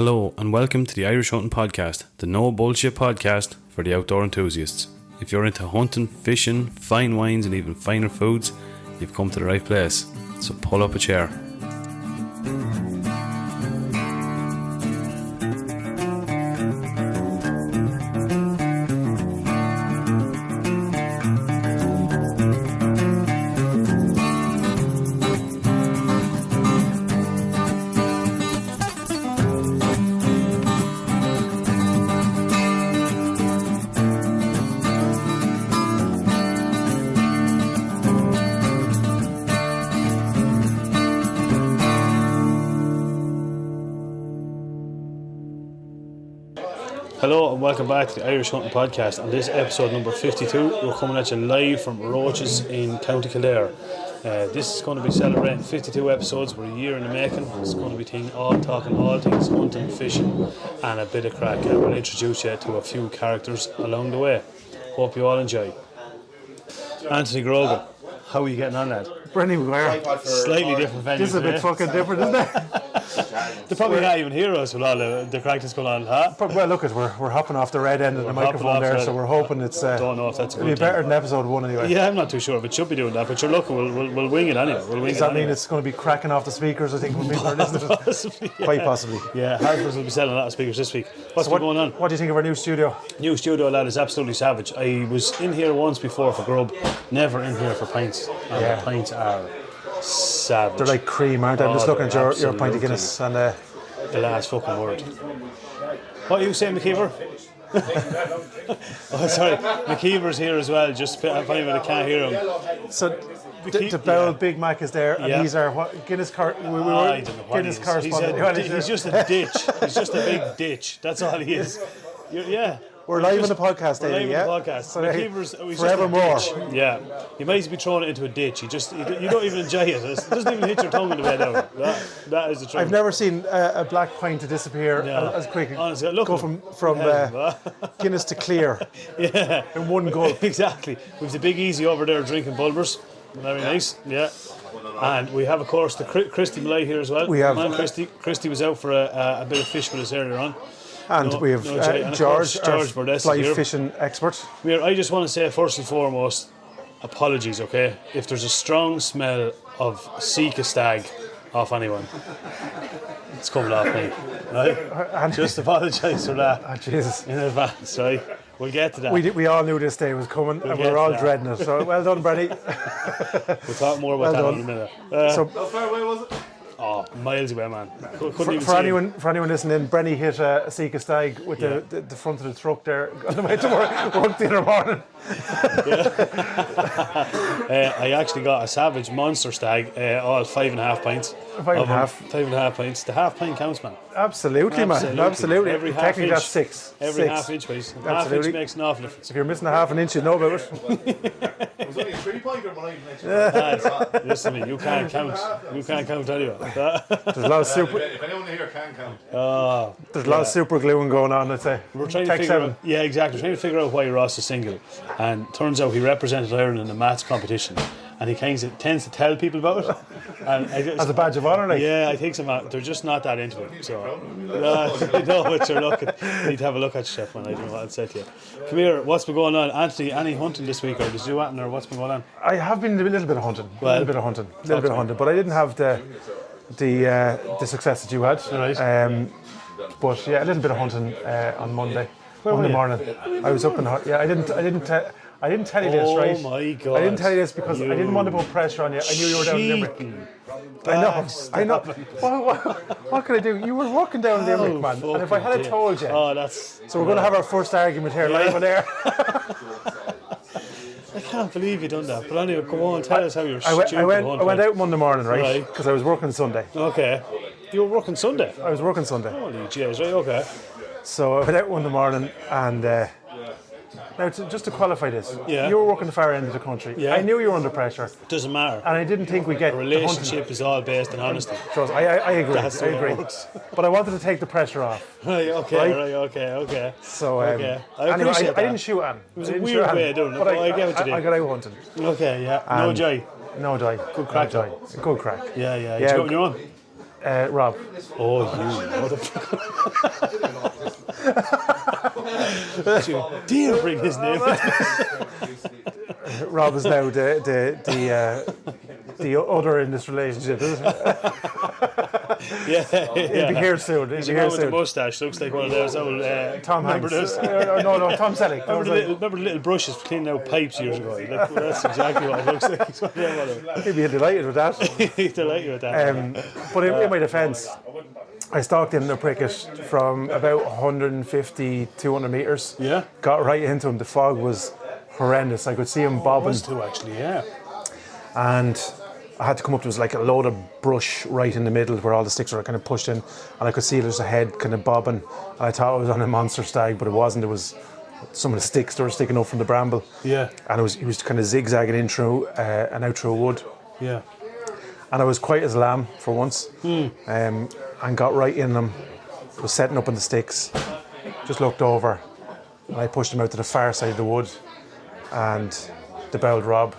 Hello and welcome to the Irish Hunting Podcast, the no bullshit podcast for the outdoor enthusiasts. If you're into hunting, fishing, fine wines and even finer foods, you've come to the right place. So pull up a chair. Hello and welcome back to the Irish Hunting Podcast. On this episode number 52, we're coming at you live from Roaches in County Kildare. This is going to be celebrating 52 episodes. We're a year in the making. It's going to be talking all things hunting, fishing and a bit of crack. And we'll introduce you to a few characters along the way. Hope you all enjoy. Anthony Grogan, how are you getting on, lad? Brenny McGuire. Slightly different venue. This is a bit fucking different, isn't it? They probably not even hear us with all the crack that's going on, huh? Well, look, we're hopping off the red end of the microphone there, so we're hoping it's don't know if that's a good it'll be better than episode 1 anyway. Yeah, I'm not too sure if it should be doing that, but you're looking, we'll wing it anyway. Does that mean it's going to be cracking off the speakers, I think, when people are listening to it? Possibly, yeah. Quite possibly. Yeah, Harper's will be selling a lot of speakers this week. What's been going on? What do you think of our new studio? New studio, lad, is absolutely savage. I was in here once before for grub, never in here for pints. And the pints are savage. They're like cream, aren't they? I'm just looking at your pint of Guinness and the last fucking word. What are you saying, McKeever? Oh, sorry, McKeever's here as well. Just funny when I can't hear him. So the Bell Big Mac is there, and these are what Guinness I don't know what Guinness he is. correspondent. He's just a ditch. He's just a big ditch. That's all he is. Yeah. We're live on the podcast, David. yeah. On the podcast. So McKeever's forevermore. Yeah. You might be throwing it into a ditch. You don't even enjoy it. It doesn't even hit your tongue in the bed out. That is the truth. I've never seen a black pint to disappear as quick. Honestly, look, go from Guinness to clear in one gulp. Exactly. We've the Big Easy over there drinking Bulbers. Very nice. Yeah. And we have, of course, the Christy Malay here as well. We have. Christy was out for a bit of fish with us earlier on. And we have George Burdess, fly here. fishing expert. I just want to say, first and foremost, apologies, okay? If there's a strong smell of Sika stag off anyone, it's coming off me, right? Just apologise for that. Oh, Jesus. In advance, right? We'll get to that. We all knew this day was coming, and we're all dreading it. So well done, Brenny. We'll talk more about that in a minute. So how far away was it? Oh, miles away, man. For anyone listening, Brenny hit a Sika stag with the front of the truck there on the way to work the other morning. I actually got a savage monster stag, all 5.5 pints. 5.5 pints. The half pint counts, man. Absolutely, man. Absolutely. Every half Technically, inch, that's 6. Every half inch, please. Half inch makes an awful difference. If you're missing a half an inch, you know about it. It was only a 3-pointer when I Listen to me, you can't count. You can't count anyway. There's a lot of super. If anyone here can count. There's a lot of super gluing going on, I'd say. We're trying to figure out, exactly. We're trying to figure out why Ross is single. And turns out he represented Ireland in the maths competition. And he tends to tell people about it. And as a badge of honour, like? Yeah, I think so, man. They're just not that into it. So, I know what you're looking. You need to have a look at yourself, man. I don't know what I'd say to you. Come here, what's been going on? Anthony, any hunting this week, or did you do anything, or what's been going on? I have been a little bit of hunting. Well, a little bit of hunting. But I didn't have the success that you had. Right. But yeah, a little bit of hunting on Monday morning. I was up in I didn't tell you this, right? Oh my God! I didn't tell you this because I didn't want to put pressure on you. I knew you were down in Limerick. I know. What can I do? You were walking down Limerick, man. And if I had told you, so we're going to have our first argument here live on air. I can't believe you done that. But anyway, come on, tell us how you're stupid. I went out Monday morning, right? Because I was working Sunday. Okay. You were working Sunday? I was working Sunday. Holy jeez, right? Okay. So I went out Monday morning and. Now, just to qualify this, you were working the far end of the country. Yeah. I knew you were under pressure. Doesn't matter. And I didn't think we'd get a relationship is all based on honesty. Trust, I agree. That's I agree. But I wanted to take the pressure off. Right, okay. So, I anyway, appreciate that. I didn't shoot Anne. It was a weird way of doing it, but I get what you did. I got out hunting. Okay, yeah. No joy. No joy. Good crack, Good crack. Yeah. Did you go on your own? Rob. Oh, you motherfucker. You dare bring his name into Rob is now the other in this relationship, isn't it? Yeah. He'll be here soon. He's a man with a moustache. Looks like one of those old... Tom remember Hanks. those? No, Tom Selleck. Remember the little brushes for cleaning out pipes years ago? That's exactly what it looks like. He'd be delighted with that. He's delighted with that. But in my defence, I stalked him in the pricket from about 150, 200 metres. Yeah. Got right into him. The fog was horrendous. I could see him bobbing. Us too, actually, yeah. And I had to come up. There was like a load of brush right in the middle where all the sticks were kind of pushed in, and I could see there's a head kind of bobbing. And I thought it was on a monster stag, but it wasn't. It was some of the sticks that were sticking up from the bramble. Yeah. And he was kind of zigzagging in through and out through a wood. Yeah. And I was quiet as a lamb for once, and got right in them. Was setting up on the sticks. Just looked over, and I pushed him out to the far side of the wood, and the belled Rob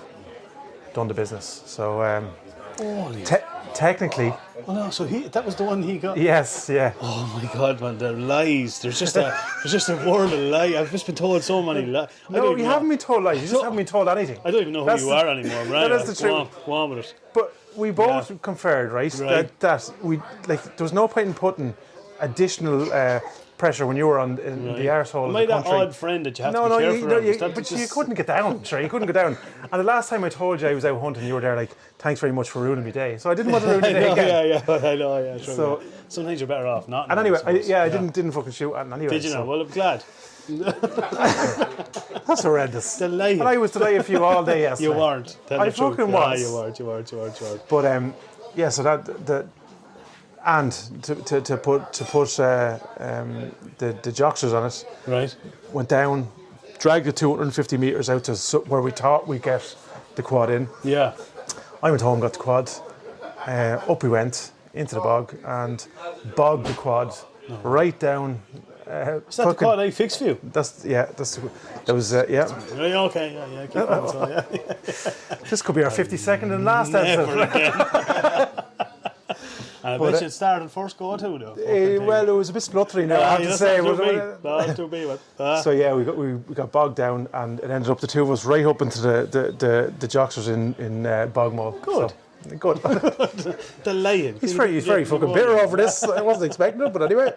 done the business. So technically, Oh no! So that was the one he got. yes, yeah. Oh my God, man! The lies. There's just a world of lies. I've just been told so many lies. No, you haven't been told lies. You just haven't been told anything. I don't even know who you are anymore, right? That's the truth. Go on with it. But we both conferred, right? That we like. There was no point in putting additional pressure when you were on in the arsehole Am of I the that country. odd friend that you have to be careful around? But you couldn't get down. Sure, you couldn't get down. And the last time I told you I was out hunting, you were there like, "Thanks very much for ruining my day." So I didn't want to ruin your day again. Yeah, I know. Yeah, sure. So sometimes you're better off not. and anyway, I didn't fucking shoot at him anyway. Did you know? Well, I'm glad. That's horrendous. Delighted. And I was delighted for you all day yesterday. You weren't. Tell I the truth. fucking was. You weren't. But yeah, so that and to put the jocksters on it, Right. went down, dragged the 250 metres out to where we thought we'd get the quad in. Yeah. I went home, got the quad, up we went into the bog and bogged the quad right down. Is that the quad I fixed for you? Yeah. Yeah, okay. Yeah. Keep going. So, yeah. This could be our 52nd and last episode. Never again. And I bet you it started first go too, though. Well, it was a bit spluttery now, I have to say. That's too me. So yeah, we got bogged down, and it ended up the two of us right up into the jocksters in Bogmore. Good. So, good. Delighted. He's very fucking bitter over this. I wasn't expecting it, but anyway.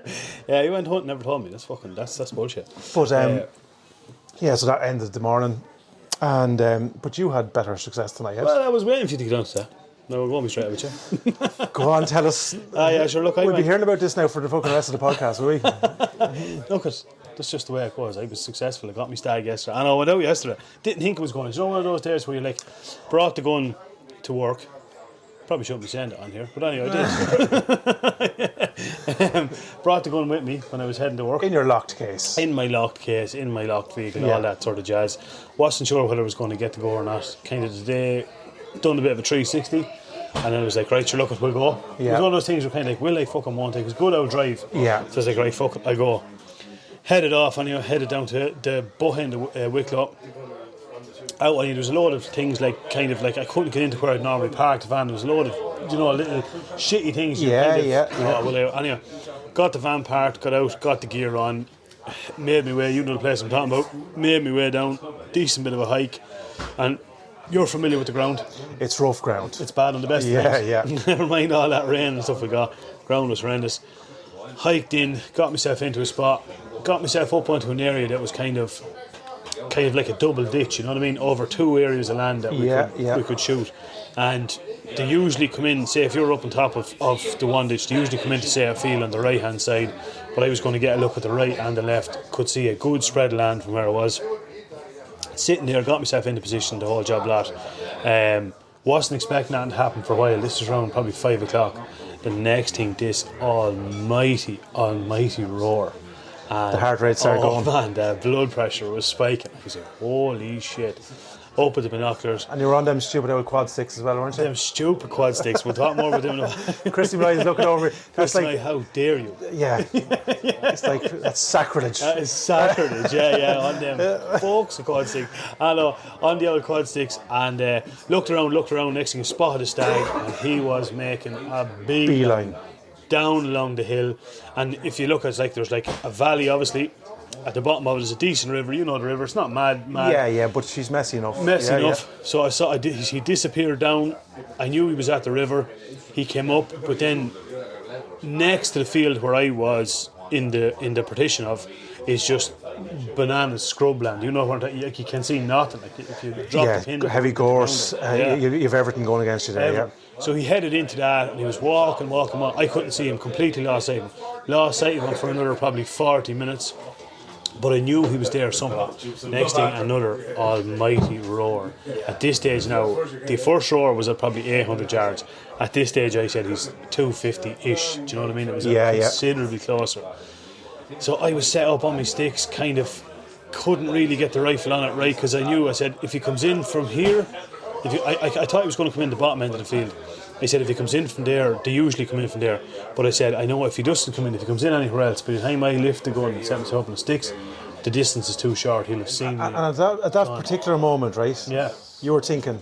Yeah, he went hunting, never told me. That's bullshit. But yeah, so that ended the morning, and but you had better success than I had. Well, I was waiting for you to get on to that. No, we're going to be straight with you. Go on, tell us. Yeah, sure. Look, we'll be hearing about this now for the fucking rest of the podcast, will we? Look, that's just the way it was. I was successful. I got my stag yesterday. And I went out yesterday. Didn't think it was going. You know, one of those days where you like brought the gun to work. Probably shouldn't be saying it on here, but anyway, I did. Brought the gun with me when I was heading to work. In your locked case. In my locked case, in my locked vehicle, all that sort of jazz. Wasn't sure whether I was going to get to go or not. Kind of today, done a bit of a 360. And then I was like, right, sure, look, we'll go. Yeah. It was one of those things where kind of like, will I fucking want to? It was good out drive. Yeah. So I was like, right, fuck it, I go. Headed off, anyway, headed down to the butt end of Wicklow. Out, there was a load of things like, kind of like, I couldn't get into where I'd normally park the van. There was a load of, little shitty things. Anyway, got the van parked, got out, got the gear on, made my way, you know the place I'm talking about, made my way down, decent bit of a hike, and you're familiar with the ground. It's rough ground. It's bad on the best times. Yeah. Never mind all that rain and stuff we got. Ground was horrendous. Hiked in, got myself into a spot, got myself up onto an area that was kind of like a double ditch, you know what I mean? Over two areas of land that we could shoot. And they usually come in, say if you're up on top of the one ditch, they usually come in to say a field on the right hand side. But I was going to get a look at the right and the left, could see a good spread of land from where I was. Sitting there, got myself into position, the whole job lot. Wasn't expecting that to happen for a while. This was around probably 5 o'clock. The next thing, this almighty roar. And the heart rate started going. Oh man, the blood pressure was spiking. I was like, holy shit. Up with the binoculars. And you were on them stupid old quad sticks as well, weren't you? Them stupid quad sticks. We'll talk more about them. Christy Blythe's looking over. That's like, how dare you? Yeah. It's like, that's sacrilege. That is sacrilege, yeah, on them folks, the quad sticks. I know, on the old quad sticks, and looked around, next thing I spotted a stag, and he was making a beeline down along the hill, and if you look, it's like there's like a valley, obviously. At the bottom of it is a decent river. You know the river. It's not mad. Yeah, but she's messy enough. Messy enough. Yeah. So I saw he disappeared down. I knew he was at the river. He came up, but then next to the field where I was in the partition of is just bananas scrubland. You know what? Like you can see nothing. Like if you drop the pin, heavy gorse. You've everything going against you there. Yeah. So he headed into that, and he was walking on. I couldn't see him. Completely lost sight of him. Lost sight of him for another probably 40 minutes. But I knew he was there somehow. Next thing, another almighty roar. At this stage now, the first roar was at probably 800 yards. At this stage, I said he's 250-ish. Do you know what I mean? It was considerably closer. So I was set up on my sticks, kind of couldn't really get the rifle on it right, because I said, if he comes in from here, I thought he was going to come in the bottom end of the field. I said, if he comes in from there, they usually come in from there. But I said, I know if he doesn't come in, if he comes in anywhere else, by the time I lift the gun and set myself up on the sticks, the distance is too short. He'll have seen me. And at that particular moment, right? Yeah. You were thinking,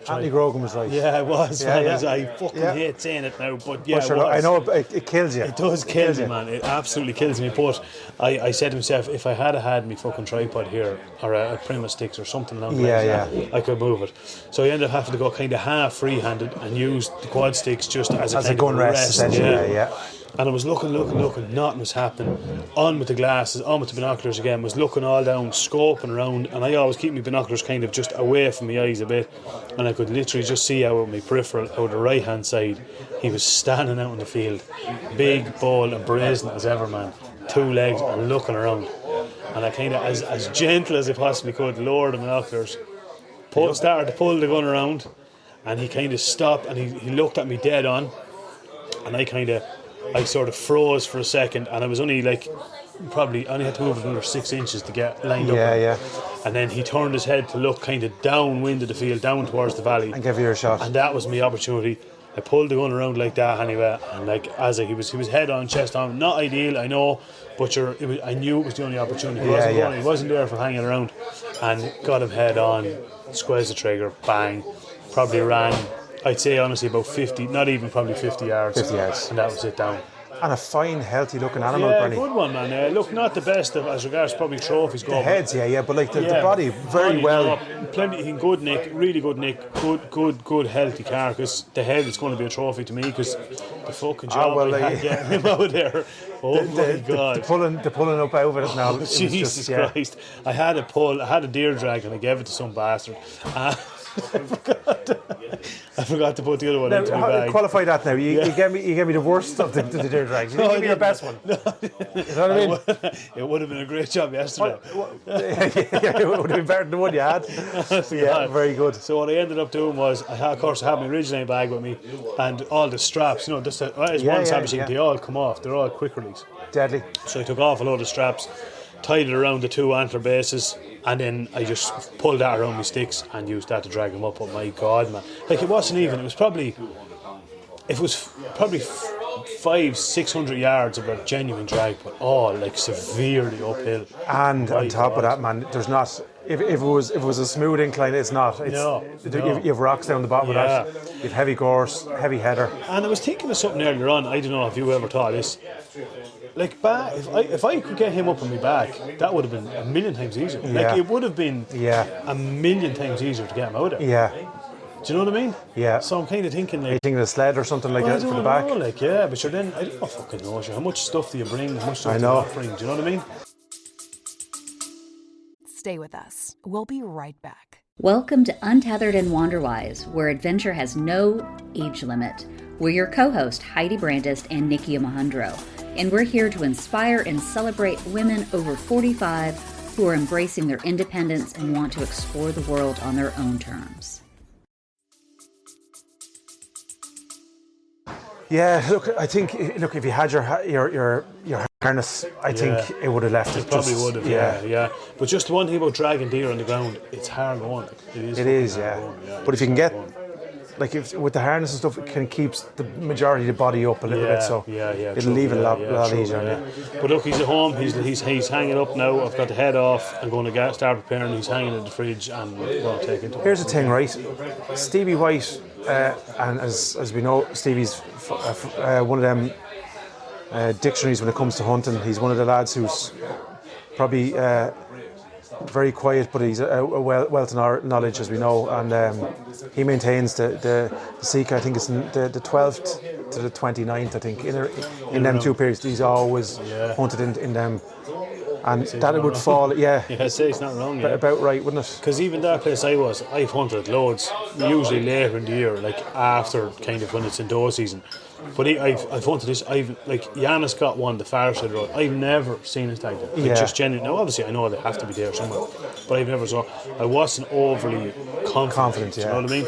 Anthony Grogan was right. Yeah, I was. I fucking hate saying it now, but yeah, sure, I know it kills you. It does kill me, man. It absolutely kills me. But I said to myself, if I had my fucking tripod here, or a Prima sticks or something along the lines, I could move it. So I ended up having to go kind of half free-handed and use the quad sticks just as a gun rest. Essentially, yeah. And I was looking, nothing was happening. On with the glasses, on with the binoculars again, was looking all down, scoping around, and I always keep my binoculars kind of just away from my eyes a bit, and I could literally just see out of my peripheral, out the right hand side, he was standing out in the field, big, bold and brazen as ever, man, 2 legs and looking around. And I kind of, as gentle as I possibly could, lowered the binoculars, started to pull the gun around, and he kind of stopped, and he looked at me dead on, and I sort of froze for a second, and I was only like, probably only had to move it another 6 inches to get lined up. Yeah. And then he turned his head to look kind of downwind of the field, down towards the valley. And give you a shot. And that was my opportunity. I pulled the gun around like that anyway, and like he was head on, chest on. Not ideal, I know, but I knew it was the only opportunity. He wasn't there for hanging around, and got him head on, squeezed the trigger, bang. Probably ran, I'd say honestly about 50, not even probably 50 yards. 50 yards. And that was it down. And a fine, healthy looking animal, Bernie. Good one, man. Look, not the best as regards probably trophies go. The heads, but like the body, very well. Plenty, good nick, really good nick, good healthy carcass. The head is going to be a trophy to me, because the fucking job I had getting him out there. Oh my God. The pulling up out of it now. Jesus Christ. I had a deer drag and I gave it to some bastard. I forgot to put the other one into my bag. Qualify that now. You gave me the worst of the deer drags. You didn't give me your best one. You know what I mean? It would have been a great job yesterday. It would have been better than the one you had. Very good. So what I ended up doing was, I had my original bag with me, and all the straps, one establishing, they all come off. They're all quick release. Deadly. So I took off a load of straps, tied it around the 2 antler bases, and then I just pulled that around my sticks and used that to drag them up. But my God, man, like it wasn't even. It was probably 500-600 yards of a genuine drag, but all like severely uphill. And on top of that, man, there's not. If it was a smooth incline, it's not. No. You have rocks down the bottom of that. You have heavy gorse, heavy header. And I was thinking of something earlier on. I don't know if you ever thought this. Like if I could get him up on my back, that would have been a million times easier. Like it would have been a million times easier to get him out there. Yeah. Do you know what I mean? Yeah. So I'm kind of thinking, like, are you thinking of a sled or something like that for the back? But you're then, I don't fucking know. How much stuff do you bring? How much stuff do you not bring? Do you know what I mean? Stay with us. We'll be right back. Welcome to Untethered and Wanderwise, where adventure has no age limit. We're your co-host, Heidi Brandis and Nikki Mahundro, and we're here to inspire and celebrate women over 45 who are embracing their independence and want to explore the world on their own terms. Yeah, I think if you had your harness, I think it would have left it. Probably would have, yeah. But just one thing about dragging deer on the ground, it's hard going. It is, But if you can get, like, with the harness and stuff, it can keep the majority of the body up a little bit, so it'll leave it a lot easier. But look, he's at home. He's hanging up now. I've got the head off. I'm going to start preparing. He's hanging in the fridge, and we're going to take it. Here's the thing, right? Stevie White, and as we know, Stevie's one of them dictionaries when it comes to hunting. He's one of the lads who's probably very quiet, but he's a wealth of knowledge, as we know, and he maintains the Seeker. I think it's the 12th to the 29th, I think, in them 2 periods. He's always hunted in them. And that it would fall, Yeah, I'd say it's not wrong, about right, wouldn't it? Because even that place I've hunted loads, usually later in the year, like after kind of when it's indoor season. But I've hunted this, Yanis got one, the far side road. I've never seen a stag there. Like, just genuine. Now, obviously, I know they have to be there somewhere, but I've never saw. I wasn't overly confident. You know what I mean?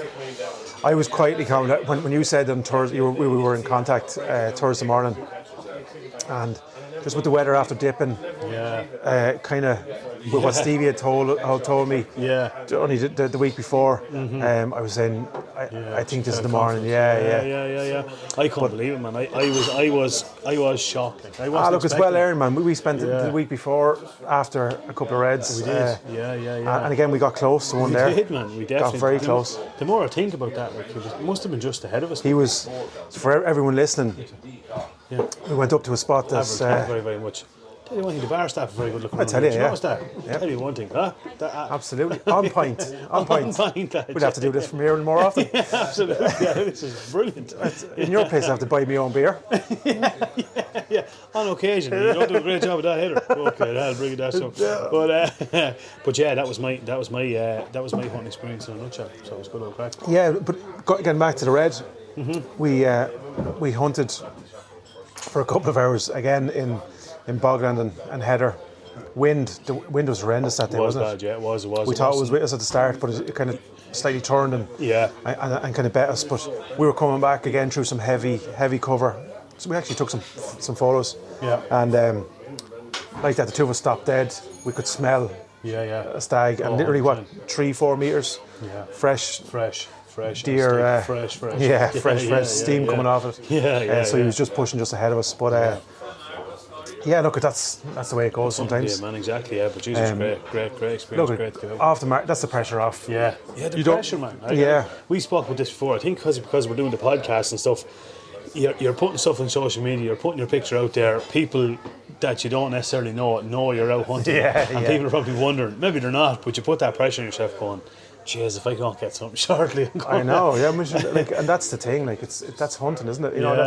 I was quietly confident when you said on Thursday we were in contact Thursday morning, and just with the weather after dipping, kind of with what Stevie had told me, only the week before, I was saying, I think this is the morning, I couldn't believe it, man. I was shocked. Like, I wasn't look, it's well earned, man. We spent the week before after a couple of reds. We did, and again we got close to one there. We did, man. We definitely got very close. The more I think about that, like, it must have been just ahead of us. He was, for everyone listening. We went up to a spot that's very, very much. Tell you one thing, the bar staff are very good looking. I tell you, Notice that? Tell you one thing, absolutely on point. We'd have to do this from here and more often. Absolutely, this is brilliant. In your place, I have to buy my own beer. On occasion. You don't do a great job of that either. Okay, I'll bring it that so. But yeah, that was my hunting experience in a nutshell. So it was good old crack. Yeah, but getting back to the red, we hunted for a couple of hours again in Bogland and Heather. The wind was horrendous that day, wasn't it? Yeah, it was. We thought it was with us at the start, but it kind of slightly turned and kind of bet us. But we were coming back again through some heavy cover. So we actually took some photos. Yeah. And like that, the two of us stopped dead. We could smell a stag, and literally 3-4 meters, fresh deer, fresh steam coming off it. So he was just pushing just ahead of us, but. Look, that's the way it goes sometimes. Yeah, man, exactly. Yeah, but Jesus, great experience. Look, great to go. off the mark, that's the pressure off. Yeah, the pressure, man. We spoke about this before. I think because we're doing the podcast and stuff, you're putting stuff on social media. You're putting your picture out there. People that you don't necessarily know you're out hunting, and people are probably wondering. Maybe they're not, but you put that pressure on yourself, going, jeez, if I can't get something shortly, I know, and that's the thing. Like that's hunting, isn't it? You know,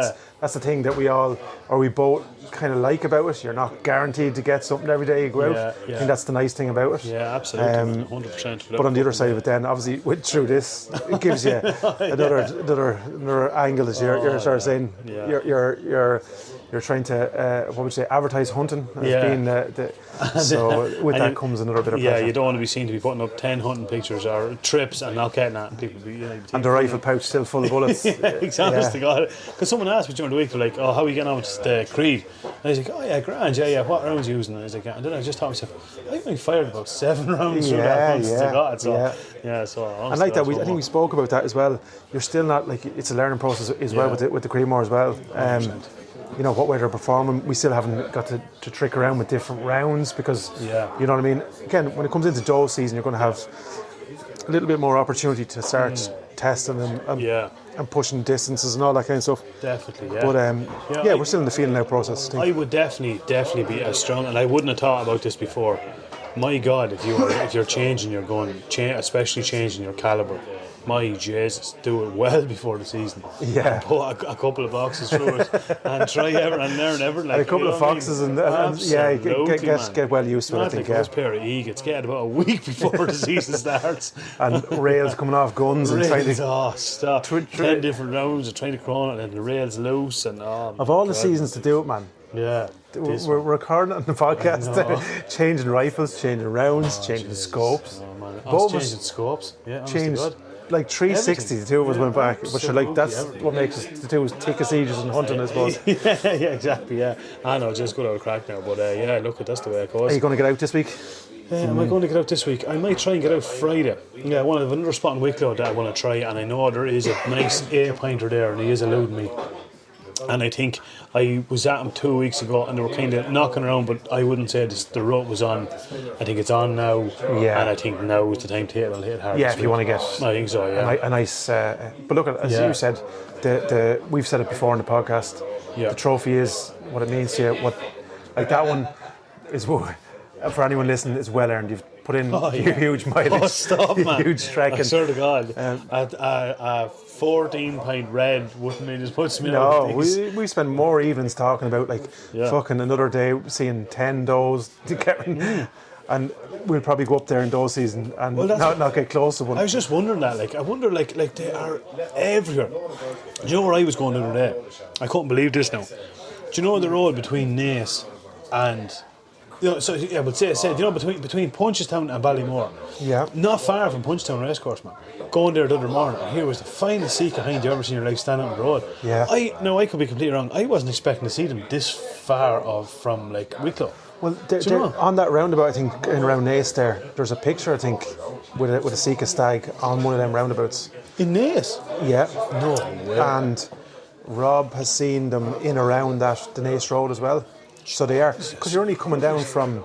that's the thing that we both kind of like about it. You're not guaranteed to get something every day you go out. I think that's the nice thing about it. Yeah, absolutely, 100%. But on the other side of it, then obviously through this, it gives you another angle. As you're sort of saying, you're trying to what would you say, advertise hunting as being so with that comes another bit of pressure. You don't want to be seen to be putting up 10 hunting pictures or trips and not getting that, and people be and the rifle pouch still full of bullets. Exactly. Because someone asked me during the week, they're like, "Oh, how are you getting on with the Creed?" And I was like, "Oh yeah, grand, what rounds are you using?" And I was like, and then I just thought to myself, I've only fired about 7 rounds through that once to God. So and like that, I think we spoke about that as well. You're still not, like, it's a learning process as well with the Creedmoor as well. You know what way they're performing. We still haven't got to trick around with different rounds because you know what I mean. Again, when it comes into doe season, you're going to have a little bit more opportunity to start testing and pushing distances and all that kind of stuff. Definitely, But we're still in the feeling out process. I would definitely be as strong, and I wouldn't have thought about this before. My God, if you're changing, you're going, especially changing your calibre. My Jesus, do it well before the season. Yeah. Put a couple of boxes through it and try ever and learn ever. Like, a couple of foxes and get well used to it. I think. Those pair of eagles, get about a week before the season starts. And rails coming off guns and trying to. Stop. 10 different rounds of trying to crawl and then the rails loose and of all the seasons to do it, man. Yeah. We're recording on the podcast, changing rifles, changing rounds, changing scopes. Changing scopes. Yeah, changed. Like 360, the two of us went back, but that's what makes us the two as thick as sieges and hunting, I suppose. Exactly. I know, just good old crack now, but look, that's the way it goes. Are you going to get out this week? Am I going to get out this week? I might try and get out Friday. Yeah, I have another spot in Wicklow that I want to try, and I know there is a nice 8-pointer there, and he is eluding me. And I think I was at them 2 weeks ago, and they were kind of knocking around, but I wouldn't say the rut was on. I think it's on now, and I think now is the time to hit hard. Yeah, if you want to get, I think so. Yeah, a nice. But look, as you said, we've said it before in the podcast. Yeah. The trophy is what it means to you. What, like that one is for anyone listening, is well earned. You've put in huge mileage. Oh, stop, man! Huge trekking. I swear to God, a 14-pint red wouldn't mean as much to me. No, we spend more evenings talking about fucking another day seeing 10 does and we'll probably go up there in doe season and not get close to one. I was just wondering that, I wonder, they are everywhere. Do you know where I was going the other day? I couldn't believe this now. Do you know the road between Naas and, but say, between Punchestown and Ballymore? Yeah. Not far from Punchestown Racecourse, man. Going there the other morning, and here was the finest sea hind you ever seen in your life standing on the road. Yeah. I could be completely wrong. I wasn't expecting to see them this far from Wicklow. Well, they're on that roundabout, I think, in around Naas there's a picture, I think, with a Sika stag on one of them roundabouts. In Naas? Yeah. No way. And Rob has seen them in around the Naas Road as well. So they are, because you're only coming down from...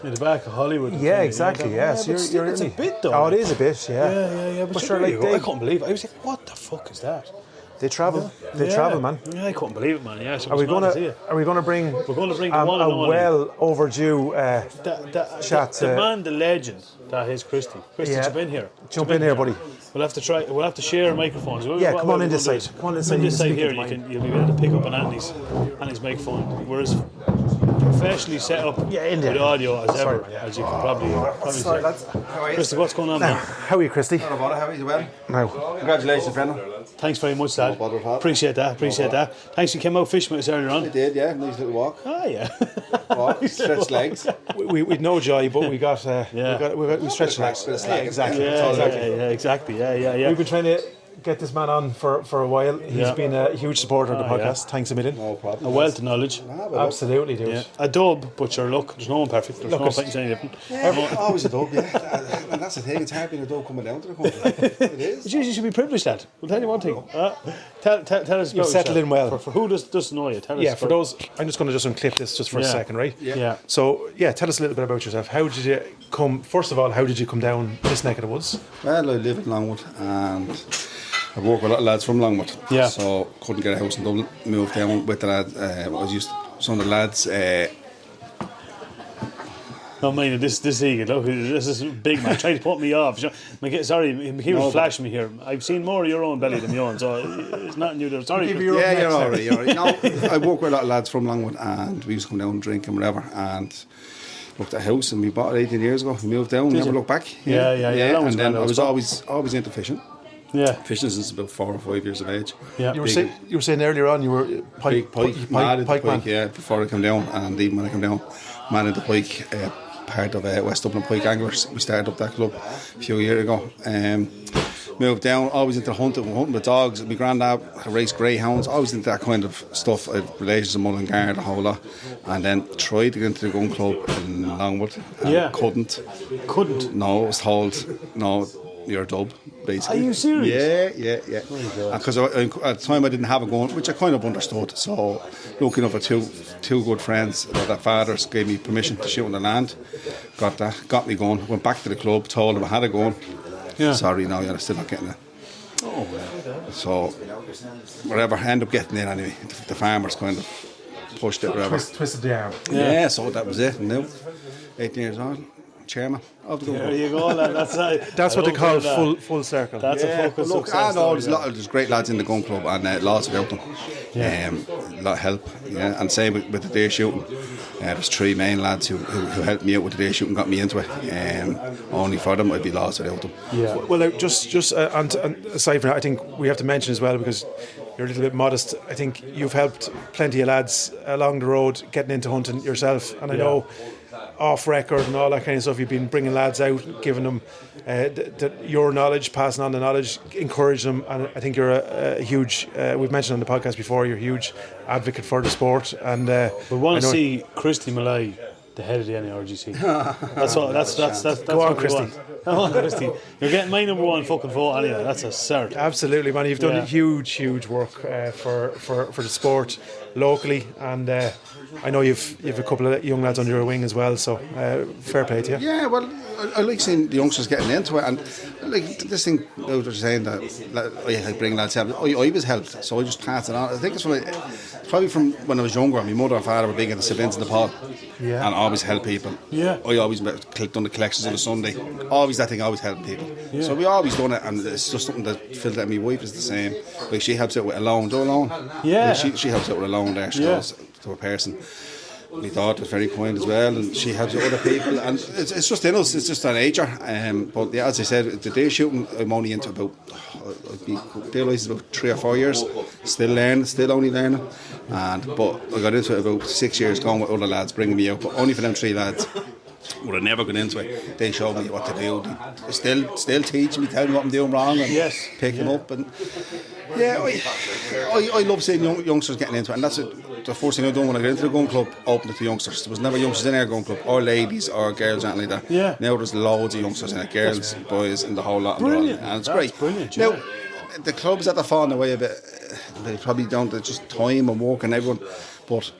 In the back of Hollywood. Yeah, exactly, yeah. So you're it's a bit though. Oh, it is a bit, yeah. Yeah. But sure, I couldn't believe it. I was like, what the fuck is that? They travel. They travel, man. Yeah, I couldn't believe it, man. Yeah, so Are we going to bring? We're going to bring a the one and only, well overdue chat. The man, the legend, that is Christy. Christy, jump in here. Jump in here, buddy. We'll have to try. We'll have to share microphones. Come on in this side. Come on this side here. You'll be able to pick up on Andy's microphone. Whereas professionally set up with audio as ever, as you can probably Sorry, say. lads. How are you? Christy, what's going on, Now, man? how are you, Christy? How are you? Well? Now, Congratulations, Brendan. Thanks very much, lad. No bother at all. Appreciate that. Thanks, you came out fishing with us earlier on. I did, yeah. Nice little walk. Oh, yeah. Walk, stretch legs. we'd no joy, but we got we stretched legs. Bit of slack. Exactly. Exactly. We've been trying to get this man on for a while. He's been a huge supporter of the podcast. Thanks a million. No problem. A wealth of knowledge. Absolutely, dude. Yeah. A dub, but sure, look, there's no one perfect. There's no point any different. Yeah, always a dub, yeah. And that's the thing, it's hard being a dub coming down to the country. It is. You should be privileged, lad. We'll tell you one thing. Tell us about You've yourself. settled in well. For who doesn't know you, tell us. For those, I'm just going to unclip this just for a second, right? Yeah. So, tell us a little bit about yourself. How did you come? First of all, how did you come down this neck of the woods? Well, I live in Longwood and I work with a lot of lads from Longwood. Yeah. So couldn't get a house in Dublin. Moved down with the lads. I was used to some of the lads. No, mind this eagle. Look, this is big, man. Trying to put me off. Sorry, he was flashing me here. I've seen more of your own belly than yours, so it's not new there. Sorry. Yeah, you're all right. No, I work with a lot of lads from Longwood, and we used to come down and drink and whatever. And looked at a house, and we bought it 18 years ago. We moved down, never looked back. Yeah. And then I was always into fishing. Yeah. Fishing since about 4 or 5 years of age. Yeah. You were saying earlier on you were pike man. Yeah, before I came down, and even when I came down, man into pike, part of West Dublin Pike Anglers. We started up that club a few years ago. Moved down, always into hunting with dogs. My granddad raced greyhounds, always into that kind of stuff. I had relations with Mullen Guard, a whole lot. And then tried to get into the gun club in Longwood. Couldn't. No, I was told, no, you're a dub, basically. Are you serious? Yeah. Because at the time I didn't have a gun, which I kind of understood. So, looking over two good friends, their fathers gave me permission to shoot on the land. Got that, got me going. Went back to the club, told them I had a gun. Yeah. Sorry, no, you're still not getting it. Oh, man. So, whatever, I ended up getting in anyway. The farmers kind of pushed it, whatever. Twisted the arm. Yeah, so that was it. And now, 18 years on, chairman of the gun club. There you go, lad. That's what they call full circle. That's a fucking look, success. There's great lads in the gun club and lots without them. A lot of help. Yeah, and same with the day shooting. There's 3 main lads who helped me out with the day shooting, got me into it. Only for them, I'd be lost without them. Yeah. Well, just and aside from that, I think we have to mention as well, because you're a little bit modest. I think you've helped plenty of lads along the road getting into hunting yourself, and I know, off record and all that kind of stuff, you've been bringing lads out, giving them your knowledge, passing on the knowledge, encouraging them, and I think you're a huge, we've mentioned on the podcast before, you're a huge advocate for the sport. And we want to see Christy Malloy the head of the NRGC. That's what. That's Go on, what we Christy. want. Come on, Christy. You're getting my number one fucking vote anyway. That's a cert. Absolutely, man. You've done Yeah. huge work for the sport locally, and I know you've a couple of young lads under your wing as well. So fair play to you. Yeah, well, I like seeing the youngsters getting into it, and like this thing about what you're saying that I bring lads help. I was helped, so I just passed it on. I think it's probably from when I was younger. My mother and father were big into events in the pod, Yeah. and always help people. Yeah. I always done the collections on a Sunday. Always that thing, always helping people. Yeah. So we always done it, and it's just something that filled out. My wife is the same. Like she helps out with a loan. Do a loan. Yeah. Like she helps out with a loan there. She goes to a person. My daughter was very kind as well, and she helps other people, and it's just in us, it's just our nature. But yeah, as I said, the day shooting, I'm only into about, I'd be realised about 3 or 4 years, still learning, still only learning, but I got into it about 6 years going with other lads, bringing me out, but only for them 3 lads. Would have never gone into it. They showed me what to do. They still teach me, tell me what I'm doing wrong, and pick them up. And yeah, I love seeing youngsters getting into it, and that's the first thing I done when I got into the gun club. Opened it to youngsters. There was never youngsters in our gun club, or ladies, or girls, anything like that. Yeah. Now there's loads of youngsters in it, girls, boys, and the whole lot. Brilliant. And it's That's great. brilliant, Now yeah. the clubs that are falling away a bit. They probably don't. It's just time and work and everyone. But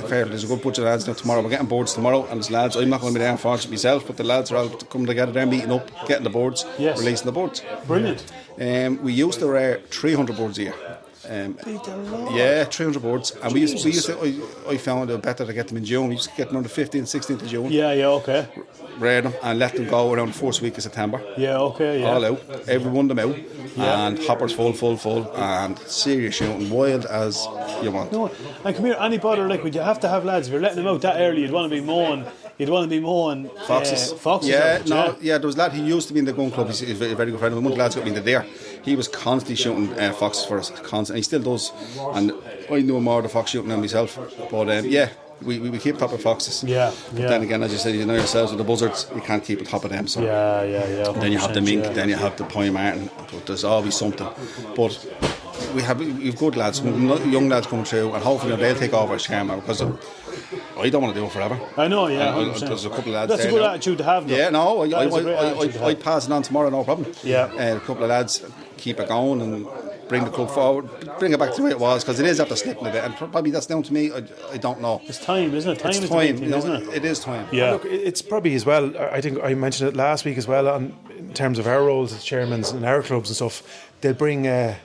fair, there's a good bunch of lads now tomorrow. We're getting boards tomorrow, and there's lads. I'm not going to be there, unfortunately, myself, but the lads are all coming together there, meeting up, getting the boards, releasing the boards. Brilliant. We used to wear 300 boards a year. Yeah, 300 boards, and we used to. I found it better to get them in June. We used to get them on the 15th, 16th of June. Yeah, okay. Rear them and let them go around the first week of September. Yeah, okay, yeah. All out, every one of them out, and hoppers full, and serious shooting, wild as you want. No, and come here, any bother, like, would you have to have lads, if you're letting them out that early, you'd want to be mowing Foxes. foxes. Yeah, there was a lad who used to be in the gun club. He's a very good friend of mine. One of the lads got me in there. He was constantly shooting foxes for us, constantly. He still does, and I knew more of the fox shooting than myself. But we keep top of foxes. Yeah. But then again, as you said, you know yourselves with the buzzards, you can't keep on top of them. So Yeah. then you have the mink, then you have the pine martin. But there's always something. But we've good lads, young lads coming through, and hopefully they'll take over as chairman, because I don't want to do it forever. I know, yeah. There's a couple of lads. That's there a good now. attitude to have, though. Yeah, no, That is a great attitude to have. I'd pass it on tomorrow, no problem. Yeah. A couple of lads keep it going and bring the club forward, bring it back to the way it was, because it is after slipping a bit, and probably that's down to me. I don't know. It's time, isn't it? Time It's is time, the big thing, you know, isn't it? It is time. Yeah. Look, it's probably as well. I think I mentioned it last week as well. In terms of our roles as chairmen in our clubs and stuff, they'll bring a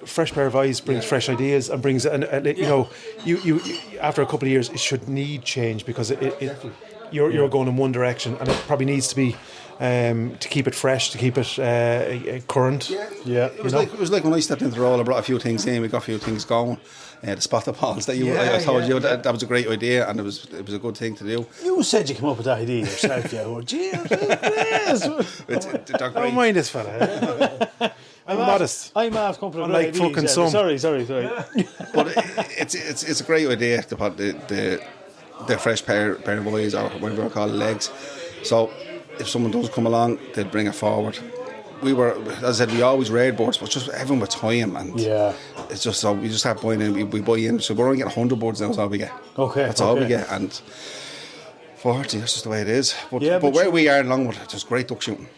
fresh pair of eyes, brings fresh ideas, and brings you after a couple of years, it should need change, because you're going in one direction, and it probably needs to be. To keep it fresh, to keep it current. Yeah. It was like when I stepped into the role, I brought a few things in, we got a few things going. The spot the balls that I told you that was a great idea, and it was a good thing to do. You said you came up with that idea yourself, yeah. Oh, Jesus. They're great. Don't mind this fella. I'm modest. I'm half comfortable. Unlike fucking some. Sorry. But it's a great idea to put the fresh pair of boys, or whatever we call it, legs. So if someone does come along, they'd bring it forward. We were, as I said, we always raid boards, but just everyone with time, and it's just so we just have buying in. We buy in, so we're only getting 100 boards now. That's all we get. Okay, that's all we get, and 40. That's just the way it is. But but where we are in Longwood, just great duck shooting.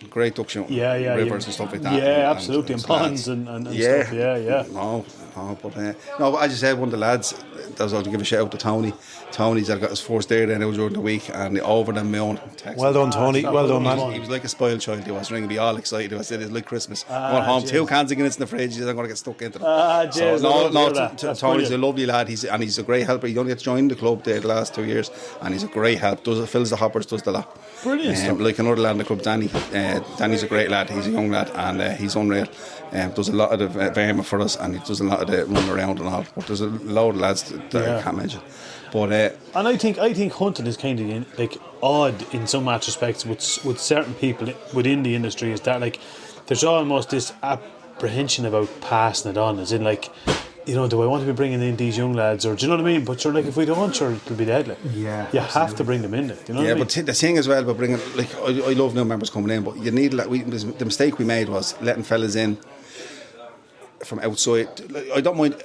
Yeah. Rivers and stuff like that. Yeah, absolutely, and ponds and stuff. Yeah. No, as you said, one of the lads, I was going to give a shout out to Tony. Tony's got his first day there now during the week, and over the moon. Well done, Tony. Well done, man. He was like a spoiled child. He was ringing me all excited. I said, it's like Christmas. Going home, 2 cans of Guinness in the fridge. I'm going to get stuck into them. Tony's a lovely lad. He's a great helper. He only had to join the club there the last 2 years, and he's a great help. Fills the hoppers, does the lot. Brilliant. Like another lad in the club, Danny. Danny's a great lad. He's a young lad, and he's unreal. Does a lot of the Verma for us, and he does a lot of the run around and all. But there's a load of lads that I can't mention. But and I think hunting is kind of like odd in some respects with certain people within the industry. Is that like there's almost this apprehension about passing it on, as in like, you know, do I want to be bringing in these young lads, or do you know what I mean? But you're like, if we don't, sure, it'll be deadly. Yeah, you have to bring them in. Do you know what I mean? But the thing as well about bringing, like, I love new members coming in, but you need the mistake we made was letting fellas in from outside. I don't mind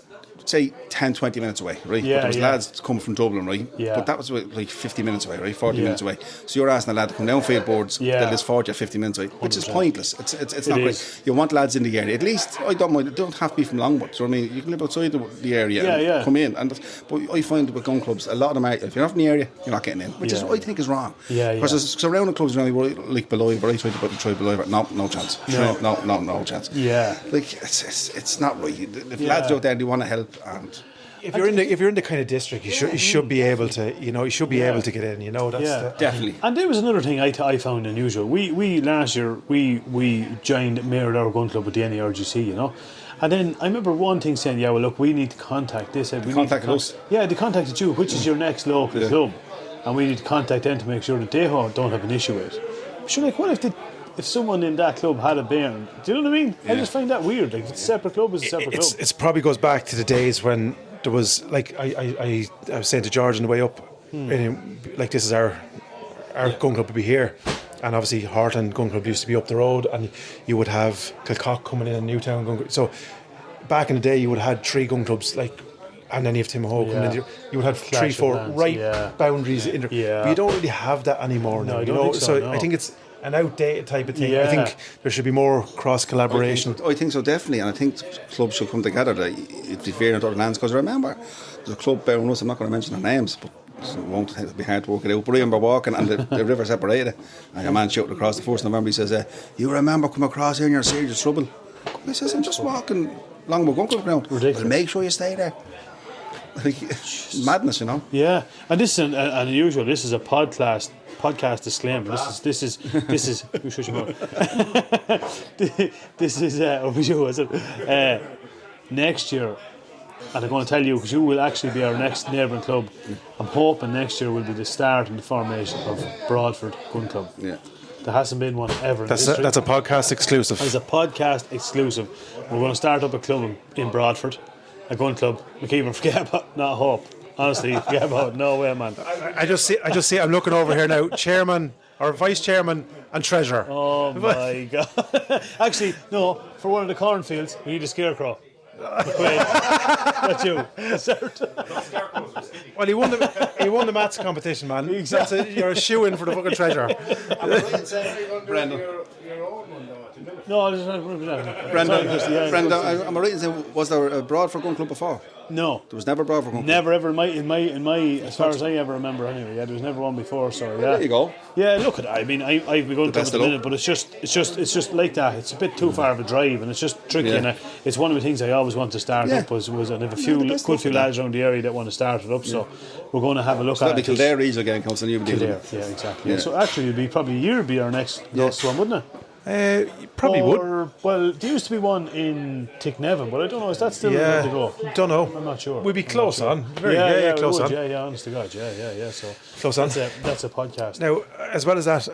say 10, 20 minutes away, right? Yeah, but there was lads coming from Dublin, right? Yeah. But that was like 50 minutes away, right? 40 minutes away. So you're asking a lad to come down field boards that is 40 or 50 minutes away, which is pointless. It's not great. You want lads in the area. At least, I don't mind, it don't have to be from Longwood. So I mean, you can live outside the area and come in. But I find with gun clubs, a lot of them are, if you're not from the area, you're not getting in, which is I think is wrong. Because there's surrounding clubs around like below, but I tried to try below, no chance. No chance. Yeah. Like, it's not right. If lads out there, they want to help, and if you're in the kind of district, you should be able to, able to get in. That's definitely. And there was another thing I found unusual. We last year we joined Mayor Our Gun Club with the NERGC, And then I remember one thing saying, well, look, we need to contact this. We contacted us. Yeah, they contacted you, which is your next local club, and we need to contact them to make sure that they don't have an issue with it. Sure, like, what if someone in that club had a bairn? Do you know what I mean? I just find that weird. Like, if it's a separate club, it's a separate club. It probably goes back to the days when there was, like, I was saying to George on the way up, like, this is our gun club would be here. And obviously Heartland Gun Club used to be up the road, and you would have Kilcock coming in and Newtown Gun Club. So back in the day you would have had 3 gun clubs, like, and then you have Tim Ho coming in. You would have 3, 4 boundaries in there. Yeah. But you don't really have that anymore now. No, I don't think so, no. I think it's an outdated type of thing. Yeah. I think there should be more cross collaboration. I think so, definitely, and I think clubs should come together. It'd be fair in other lands, because remember, there's a club down us. I'm not going to mention their names, but it won't be hard to work it out. But I remember walking, and the river separated, and a man shouted across the 1st of November. He says, "You remember coming across here and you're in serious trouble?" I says, "I'm just walking along my gun club ground." Ridiculous. Well, make sure you stay there. Like, madness, Yeah, and this is an unusual. This is a podcast disclaimer. This is you shush your mouth. This is next year. And I'm going to tell you, because you will actually be our next neighbouring club. I'm hoping next year will be the start and the formation of Broadford Gun Club. Yeah. There hasn't been one ever. That's a podcast exclusive. It's a podcast exclusive. We're going to start up a club in Broadford, a gun club. We can't even forget about, not hope. Honestly, forget about it. No way, man. I just see. I'm looking over here now. Chairman or vice chairman and treasurer. Oh my God! Actually, no. For one of the cornfields, we need a scarecrow. Wait, that's you. Well, he won the maths competition, man. Exactly. You're a shoe-in for the fucking treasure. Brendan. No, I just Brendan. Brendan, am I right in saying, was there a Broadford Gun Club before? No, there was never a Broadford Gun Club. Never ever in my as far as I ever remember anyway. Yeah, there was never one before. So yeah, there you go. Yeah, look at it. I mean, I've been going to it in a minute, but it's just like that. It's a bit too far of a drive, and it's just tricky. And it's one of the things I always want to start up was I have a good few lads around the area that want to start it up. So we're going to have a look at it. Kildare regional game comes and you'll be Kildare, yeah, exactly. Yeah. So actually, it'd be probably a year be our next one, wouldn't it? Probably would. Well, there used to be one in Ticknevin, but I don't know. Is that still going to go? Don't know. I'm not sure. We'd be close on. Close on. Yeah, honest to God. Yeah. So close on. That's a podcast. Now, as well as that,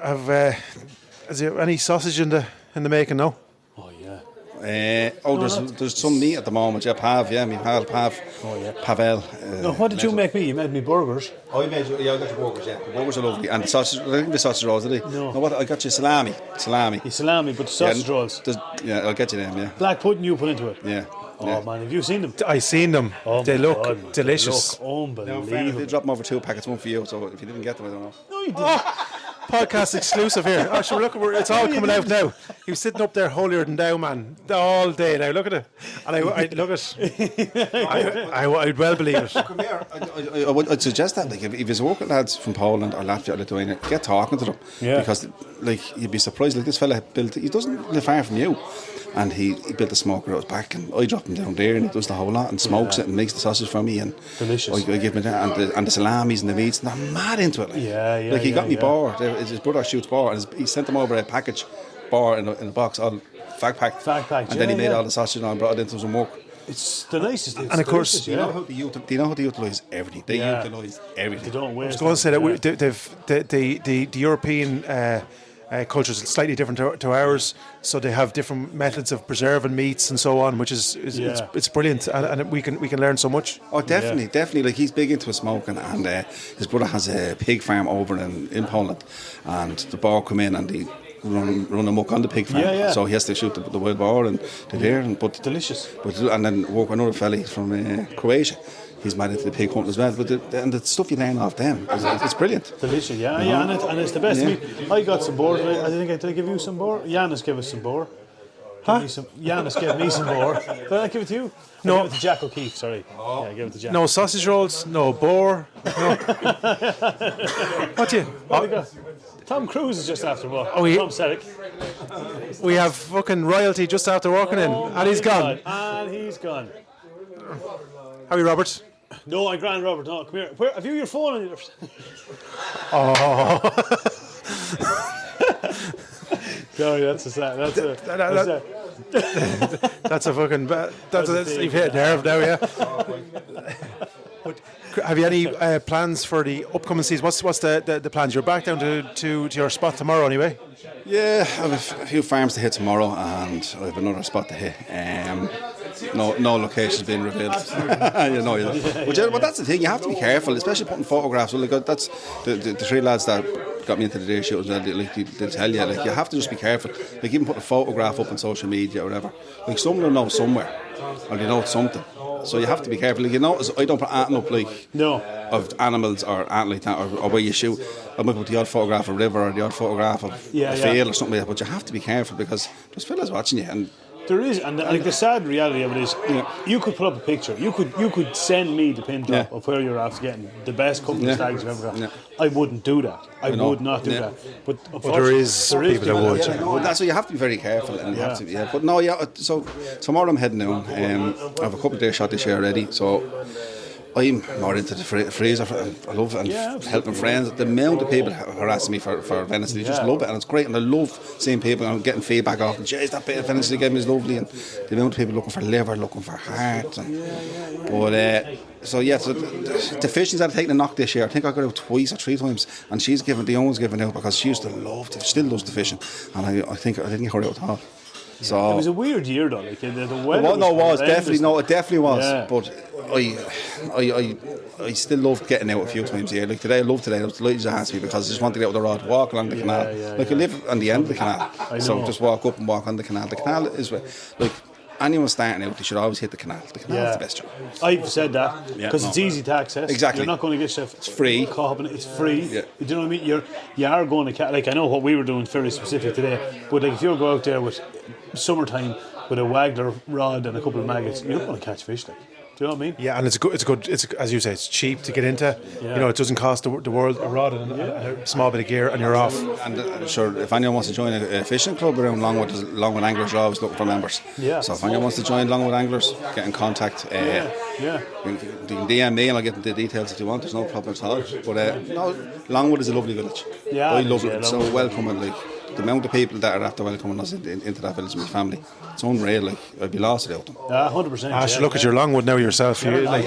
is there any sausage in the making? No. Oh yeah. There's some meat at the moment. Yeah, Pav. Yeah, me Pav. Oh yeah. Pavel. No, what did you make me? You made me burgers. I made you. Yeah, I got your burgers. Yeah, the burgers are lovely, and the sausage. I think the sausage rolls. Did I? No. What? I got you salami. Salami, but the sausage rolls. Yeah, I'll get you them. Yeah. Black pudding you put into it. Yeah. Oh man, have you seen them? I seen them. Oh, they look God, delicious. They look unbelievable. They drop them over 2 packets, one for you. So if you didn't get them, I don't know. No, you didn't. Podcast exclusive here. Oh, sure, look, it's all coming out now. He was sitting up there holier than thou, man, all day now. Look at it, and I look at. I'd well believe it. Come here. I'd suggest that, like, if you're working lads from Poland or Latvia or Lithuania, get talking to them. Yeah. Because, like, you'd be surprised. Like, this fella built. He doesn't live far from you. And he built a smoker out his back, and I drop him down there, and he does the whole lot and smokes it and makes the sausage for me, and delicious. I give him that, and the salamis and the meats, and I'm mad into it. Like, he got me bar. His brother shoots bar, and he sent him over a package bar in a box, all fag packed, and then he made all the sausage and brought it into some work. It's the nicest. And of course, do you know how to utilise everything? They utilise everything. They don't waste. I was going to say that the European culture is slightly different to ours, so they have different methods of preserving meats and so on, which is it's brilliant, and we can learn so much. Oh, definitely. Like, he's big into smoking, and his brother has a pig farm over in Poland, and the bar come in and run amok on the pig farm. Yeah. So he has to shoot the wild boar and the deer, and Delicious. and then work with another fella from Croatia. He's mad into the pig hunting as well. But the stuff you learn off them, it's brilliant. Delicious, yeah, and it's the best. Yeah. I got some boar. Did I give you some boar? Janis gave us some boar. Janis gave me some boar. Did I give it to you? No. I gave it to Jack O'Keefe, sorry. Yeah, I gave it to Jack. No sausage rolls, no boar. No. What do you? What we got? Tom Cruise is just after work. Oh, Tom Selleck. We have fucking royalty just after walking in, and he's gone. And he's gone. How are you, Robert? No, I grand Robert. No, come here. Where, have you your phone on you? Sorry, that's a sad. That's a fucking. You've hit a nerve now, yeah. But have you any plans for the upcoming season? What's the plans? You're back down to your spot tomorrow, anyway. Yeah, I have a few farms to hit tomorrow, and I have another spot to hit. No locations being revealed. But that's the thing. You have to be careful, especially putting photographs. Well, like, that's the three lads that got me into the deer shooting. They tell you, like, you have to just be careful. Like, even put a photograph up on social media or whatever. Like, someone will know somewhere, or they know something. So you have to be careful. Like, you notice, I don't put anything up of animals or anything like that, or where you shoot. I might put the odd photograph of a river or the odd photograph of a field or something like that. But you have to be careful because there's fellas watching you. And there is, and like the sad reality of it is, you could put up a picture. You could send me the pin drop of where you're after getting the best couple of stags you've ever got. I wouldn't do that. I would not do that. But there is people that would. Well, that's why you have to be very careful, and you have to. Yeah, but no, yeah. So tomorrow I'm heading down. I have a couple of days shot this year already. So I'm more into the freezer. I love it, and helping friends. The amount of people harassing me for venison, they just love it, and it's great. And I love seeing people and getting feedback off. Jeez, that bit of venison you gave me is lovely. And the amount of people looking for liver, looking for heart. So the fishing's had taken a knock this year. I think I got out twice or three times, and the owner's given out because she used to love it. She still loves the fishing, and I think I didn't get her out at all. So it was a weird year though. Like the weather. It definitely was. Yeah. But I still loved getting out a few times a year. Like today, I was delighted to ask me because I just wanted to get out the rod, walk along the canal. I live on the end of the canal, so just walk up and walk on the canal. The canal is like. Anyone starting out, they should always hit the canal. The canal is the best job. I've said that because it's easy to access. Exactly. You're not going to get yourself. It's free. Caught up in it. It's free. Yeah. Do you know what I mean? You are going to like I know what we were doing fairly specific today, but like if you go out there with summertime with a waggler rod and a couple of maggots, you're not going to catch fish. Like. Do you know what I mean? Yeah, and it's good. It's as you say, it's cheap to get into. Yeah. You know, it doesn't cost the world a rod and a small bit of gear, and you're off. And sure, if anyone wants to join a fishing club around Longwood Anglers are always looking for members. Yeah. So if anyone wants to join Longwood Anglers, get in contact. You can DM me and I'll get the details if you want. There's no problem at all. But no, Longwood is a lovely village. Yeah, I love it. It's so welcoming. Like the amount of people that are after welcoming us into that village, my family. It's unreal. Like I'd be lost without them. 100%. Look at your Longwood now yourself. Like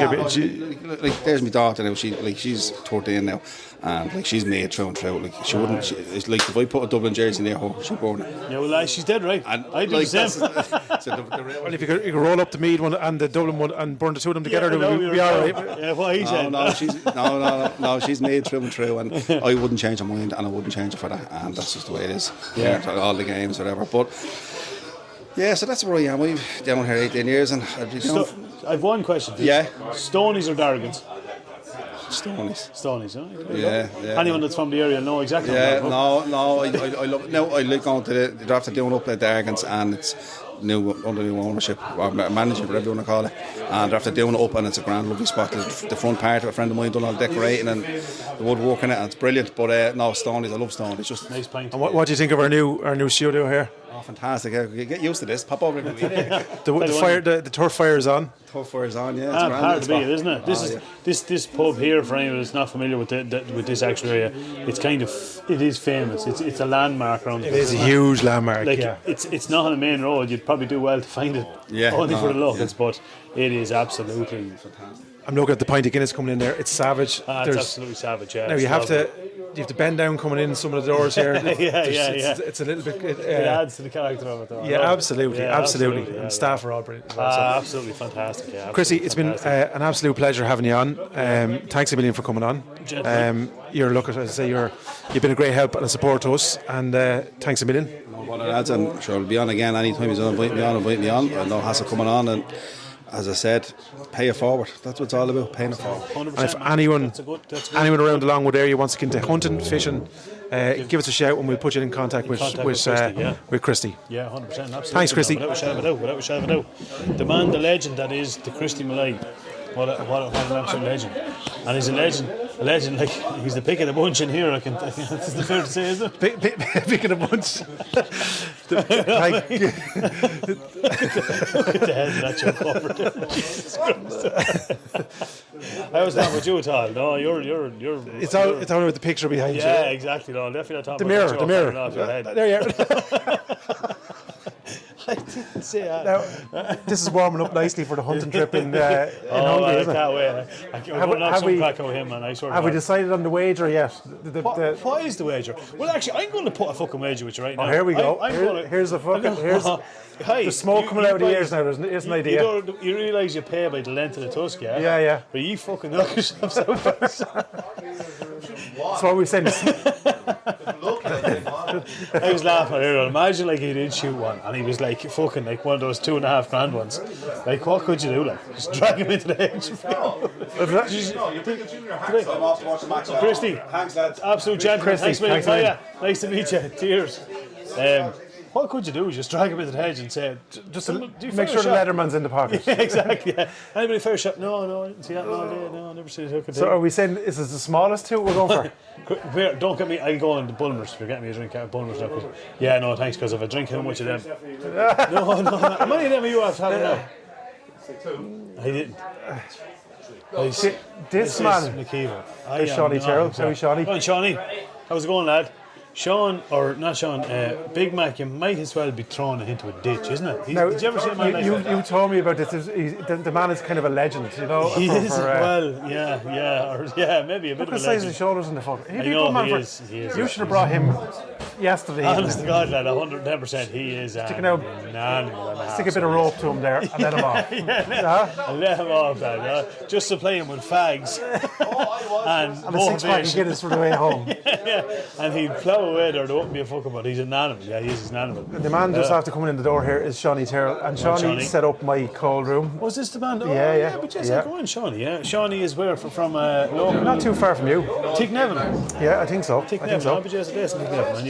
there's my daughter now. She's 13 now, and like she's made through and through. Like she wouldn't. It's like if I put a Dublin jersey near her, she'd burn it. Yeah, well, she's dead right. And I do the same. Well, if you could roll up the Mead one and the Dublin one and burn the two of them together, it would be all right. Yeah, what he said. No, she's made through and through, and I wouldn't change her mind, and I wouldn't change her for that, and that's just the way it is. Yeah, all the games, whatever, but. Yeah, so that's where I am. We've down here 18 years, and I've one question for you. Yeah. Stonies or Dargans? Stonies, huh? Yeah. Anyone that's from the area know exactly. Yeah, no. I love. No, I like going to the after doing up at Dargans, and it's under new ownership or manager, whatever you want to call it. And after doing it up, and it's a grand, lovely spot. The front part of a friend of mine done all the decorating and the woodwork in it, and it's brilliant. But no, Stonies, I love Stonies. Just nice pint. And what do you think of our new studio here? Oh, fantastic! Get used to this. Pop over. The turf fire is on. Turf fire is on. Yeah, it's hard to beat, isn't it? This pub here, for anyone that's not familiar with this actual area, it is famous. It's a landmark around. It is a huge landmark. Like it's not on a main road. You'd probably do well to find it. Yeah, only for the locals, but it is absolutely fantastic. I'm looking at the pint of Guinness coming in there. It's savage. It's absolutely savage. Yeah. Now you have to bend down coming in some of the doors here. It's a little bit. It adds to the character of it, though. Yeah, absolutely. And staff are all brilliant. Absolutely fantastic. Yeah, Chrissy, it's been an absolute pleasure having you on. Thanks a million for coming on. You're looking, as I say, you've been a great help and a support to us, and thanks a million. Well, lads, I'm sure I'll be on again anytime he's invite me on. No hassle coming on, and as I said, pay it forward. That's what it's all about, paying it forward. And if anyone around the Longwood area wants to get into hunting, fishing, give us a shout and we'll put you in contact with Christy. Yeah, 100%. Absolutely. Thanks, Christy. Without a shadow of a doubt. The man, the legend that is the Christy Malay. What an absolute legend. And he's a legend, like he's the pick of the bunch in here. That's the fair to say, isn't it? Pick of the bunch. Look at the head of that joke over there. Jesus Christ. I was not with you at all. No, you're. It's only with the picture behind you. Yeah, exactly. No, definitely not talking the about mirror. Off your head. There you are. I didn't say that. Now, this is warming up nicely for the hunting trip in Hungary, isn't it? I can't wait. I can't wait. Have we back out him, man. I sort of have we decided on the wager yet? What is the wager? Well, actually, I'm going to put a fucking wager with you right now. Oh, here we go. Here's the smoke coming out of the ears now. There's an idea. You realise you pay by the length of the tusk, yeah? Yeah. But you fucking knock yourselves out first. That's what we said. I was laughing at it. Imagine like he did shoot one and he was like fucking like one of those $2.5 grand ones. Like what could you do? Like just drag him into the hedge. Christy, thanks, lads. Absolute gentleman. Thanks, mate. Nice to meet you. Cheers. What could you do? Just drag him into the hedge and say, just make sure the Leatherman's in the pocket. Yeah, exactly. Yeah. Anybody fair shot? No, I didn't see that. No, I never see it. So are we saying is this the smallest two we're going for? Don't get me. I go on the Bulmers. If you're getting me a drink out of Bulmers now. Yeah, no, thanks. Because if I drink how much of them? No. How many of them are you having now? I didn't. This man. McKeever. There's Shawnee Terrell. How is Shawnee? Go on, Shawnee. How's it going, lad? Sean, or not Sean, Big Mac, you might as well be thrown into a ditch, isn't it? Did you ever see a man like that? You told me about this. The man is kind of a legend, you know. He is, maybe a bit of a legend. Look at the size of his shoulders in the photo. I know, he is. You should have brought him yesterday. Honest to God, lad, 110%, he is sticking out. Stick a bit of rope to him there and let him off. And let him off, lad. Just to play him with fags and a 6-pack of Guinness for the way home. And he'd plough away there. There wouldn't be a fucking but he's an animal. Yeah, he is an animal. The man just after coming in the door here is Shawnee Terrell, and Shawnee set up my cold room. Was this the man? Yeah. But yes, go on, Shawnee. Yeah, Shawnee is where from local. Not too far from you. Ticknevin. Yeah, I think so. Ticknevin. But yes, it is Ticknevin.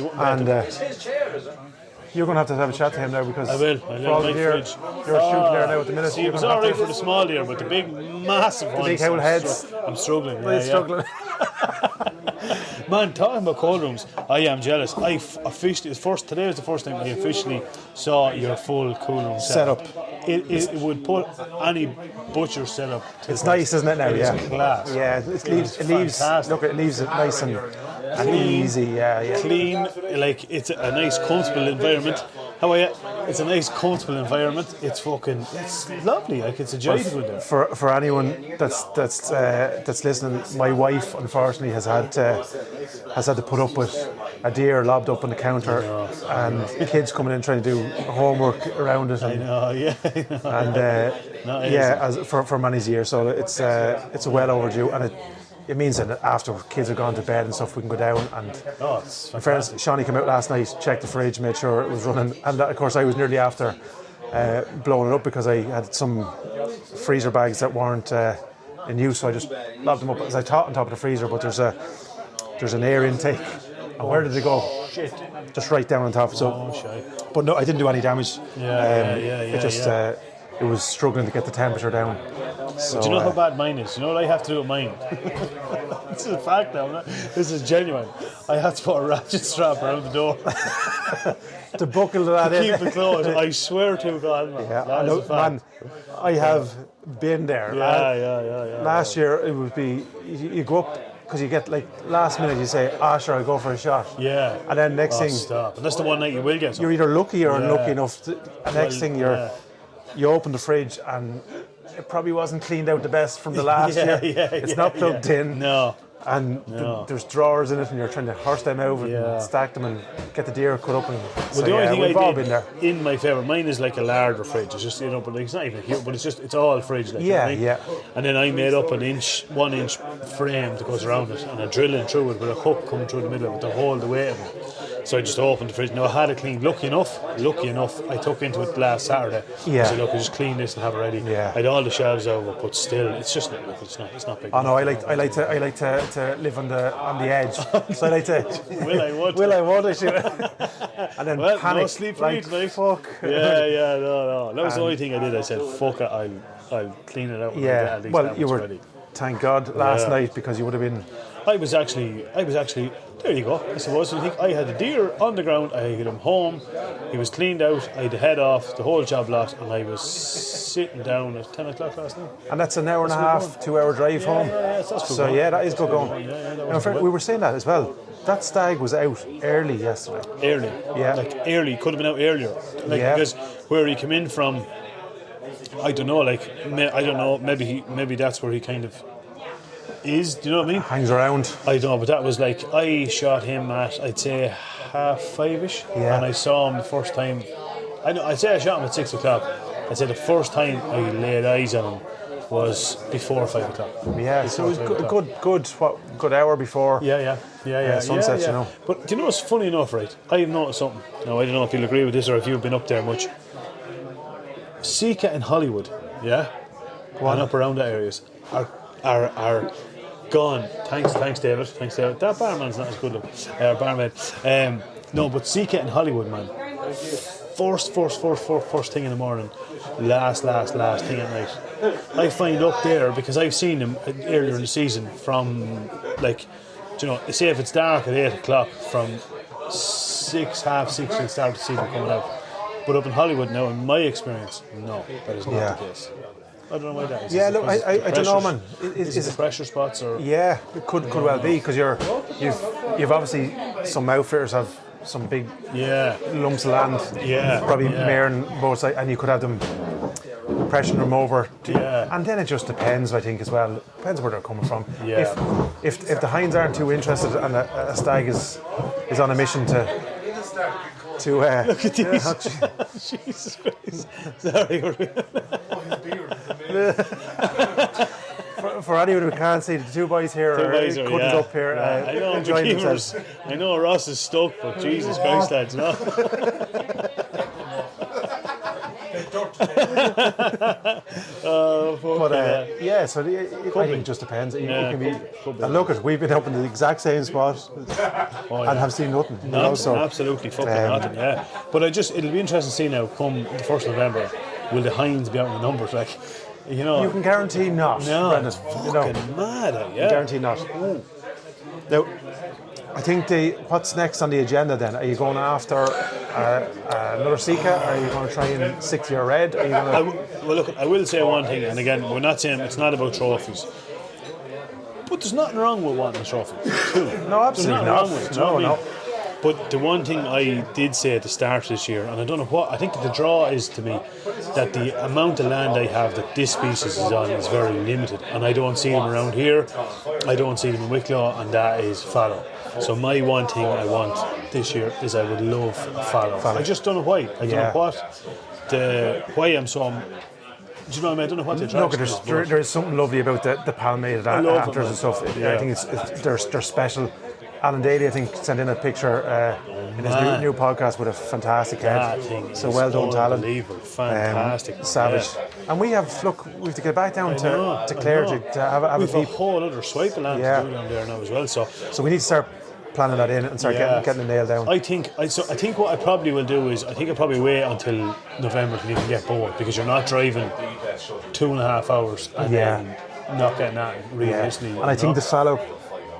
You're going to have a chat to him now because I will. You're shooting there now at the minute. It was alright for the small deer, but the big, massive ones. The big owl heads. I'm struggling. Struggling. Man, talking about cold rooms, I am jealous. I officially, today was the first time I officially saw your full cool room setup. It would put any butcher setup. It's nice, isn't it now? It's class. Yeah, it leaves it nice and easy. Yeah. Clean, like it's a nice, comfortable environment. How are you? It's a nice, comfortable environment. It's lovely. Like it's a joy to go there. For anyone that's listening, my wife unfortunately has had to put up with a deer lobbed up on the counter and kids coming in trying to do homework around it. For many years. So it's well overdue, and it means that after kids are gone to bed and stuff, we can go down and. In fairness, Shawnee came out last night, checked the fridge, made sure it was running, and of course I was nearly after blowing it up because I had some freezer bags that weren't in use, so I just lobbed them up as I thought on top of the freezer. But there's an air intake, and where did it go? Shit! Just right down on top. So, but no, I didn't do any damage. It was struggling to get the temperature down. So, do you know how bad mine is? You know what I have to do with mine? This is a fact now. This is genuine. I have to put a ratchet strap around the door to buckle that in. Keep it closed. I swear to God, man. Man, I have been there. Yeah. Last year it would be you go up because you get like last minute you say, sure, I'll go for a shot. Yeah. And then next thing, stop. And that's the one night you will get something. You're either lucky or unlucky enough. Next thing you open the fridge and it probably wasn't cleaned out the best from the last year. It's not plugged in. No. And there's drawers in it, and you're trying to horse them out and stack them and get the deer cut up. And Well, the only thing we've I all did been there. in my favourite, mine is like a larder fridge. It's just, but like, it's not even here, but it's all fridge. Like, Yeah, you know what I mean? And then I made up an 1 inch frame that goes around it, and I drill in through it with a hook coming through the middle of it to hold the weight of it. So I just opened the fridge. Now I had it cleaned. Lucky enough, I took into it last Saturday. Yeah. I said, look, I just clean this and have it ready. Yeah. I had all the shelves over, but still, it's just not. Look, it's not big. Oh no, I like to live on the edge. So I like to. Will I want? Will I want to shoot it? And then Well, panic. no sleep for me tonight. Fuck. No. That was the only thing I did. I said, fuck it, I'll clean it out. And Yeah. at least Well, that you was were. ready. Thank God last night, because you would have been. I was actually. There you go. I suppose. I think I had the deer on the ground. I had him home. He was cleaned out. I had the head off, the whole job lot, and I was sitting down at 10 o'clock last night. And that's an hour and a half, 2 hour drive home. That's good So going. yeah, that is good going. that Now, was good. we were saying that as well. That stag was out early yesterday. Early. Yeah. Like early. Could have been out earlier. Like Yeah. because where he came in from, I don't know. Like I don't know. Maybe that's where he kind of is. Do you know what I mean? Hangs around. I don't know, but that was like I shot him at I'd say 5:30ish, Yeah. and I saw him the first time. I'd say I shot him at 6 o'clock. I'd say the first time I laid eyes on him was before 5 o'clock. Yeah, so it was good hour before. Yeah. Sunset, you know. But do you know what's funny enough, right? I have noticed something. Now I don't know if you'll agree with this or if you've been up there much. Sika in Hollywood, yeah, and up around the areas are gone. Thanks, David. That barman's not as good looking. Barmaid. No, but Sika in Hollywood, man. First thing in the morning. Last thing at night. I find up there, because I've seen them earlier in the season from, like, you know, say if it's dark at 8 o'clock, from 6, half 6 you'll start to see them coming out. But up in Hollywood now, in my experience, no, that is not the case. I don't know why that is. Yeah, Is it look, because I don't know, man. Is it the pressure spots or? Yeah, it could well be, because you've obviously, some outfitters have some big lumps of land. Yeah, probably maring both sides, and you could have them pressuring them over. And then it just depends, I think, as well. It depends where they're coming from. Yeah. If the hinds aren't too interested and a stag is on a mission to look at these. Jesus Christ. Sorry. For anyone who can't see, the two boys here are up here I know, enjoying themselves. I know Ross is stoked, but Jesus Christ, lads, no. So I think it just depends. It can be. And look, we've been up in the exact same spot and have seen nothing. Absolutely fucking nothing. Yeah, but it'll be interesting to see now. Come the 1st of November, will the hinds be out in the numbers? Like, you know, you can guarantee not. No, Brendan, it's fucking mad. Yeah, guarantee not. Now, I think what's next on the agenda then? Are you going after another Sika? Are you going to try and stick to your red? Are you going to... Well, look, I will say one thing, and again, we're not saying it's not about trophies, but there's nothing wrong with wanting a trophy too. No, absolutely not. Wrong with it, no. But the one thing I did say at the start of this year, and I don't know what, I think that the draw is to me that the amount of land I have that this species is on is very limited, and I don't see them around here. I don't see them in Wicklow, and that is fallow. So my one thing I want this year is I would love fallow. I just don't know why. I don't know why I'm so. Do you know what I mean? I don't know what the attraction is. There's something lovely about the palmated antlers and stuff. Yeah. I think they're special. Alan Daly, I think, sent in a picture in his new podcast with a fantastic head. So well done, Alan. Unbelievable, fantastic, savage. Yeah. And we have to get back down to Clare to have a We've peep. a whole other swipe of land to do down there now as well. So we need to start planning that in and start getting the nail down. I think what I probably will do is I think I'll probably wait until November to even get bored, because you're not driving 2.5 hours and then not getting that really listening. And I think the fallow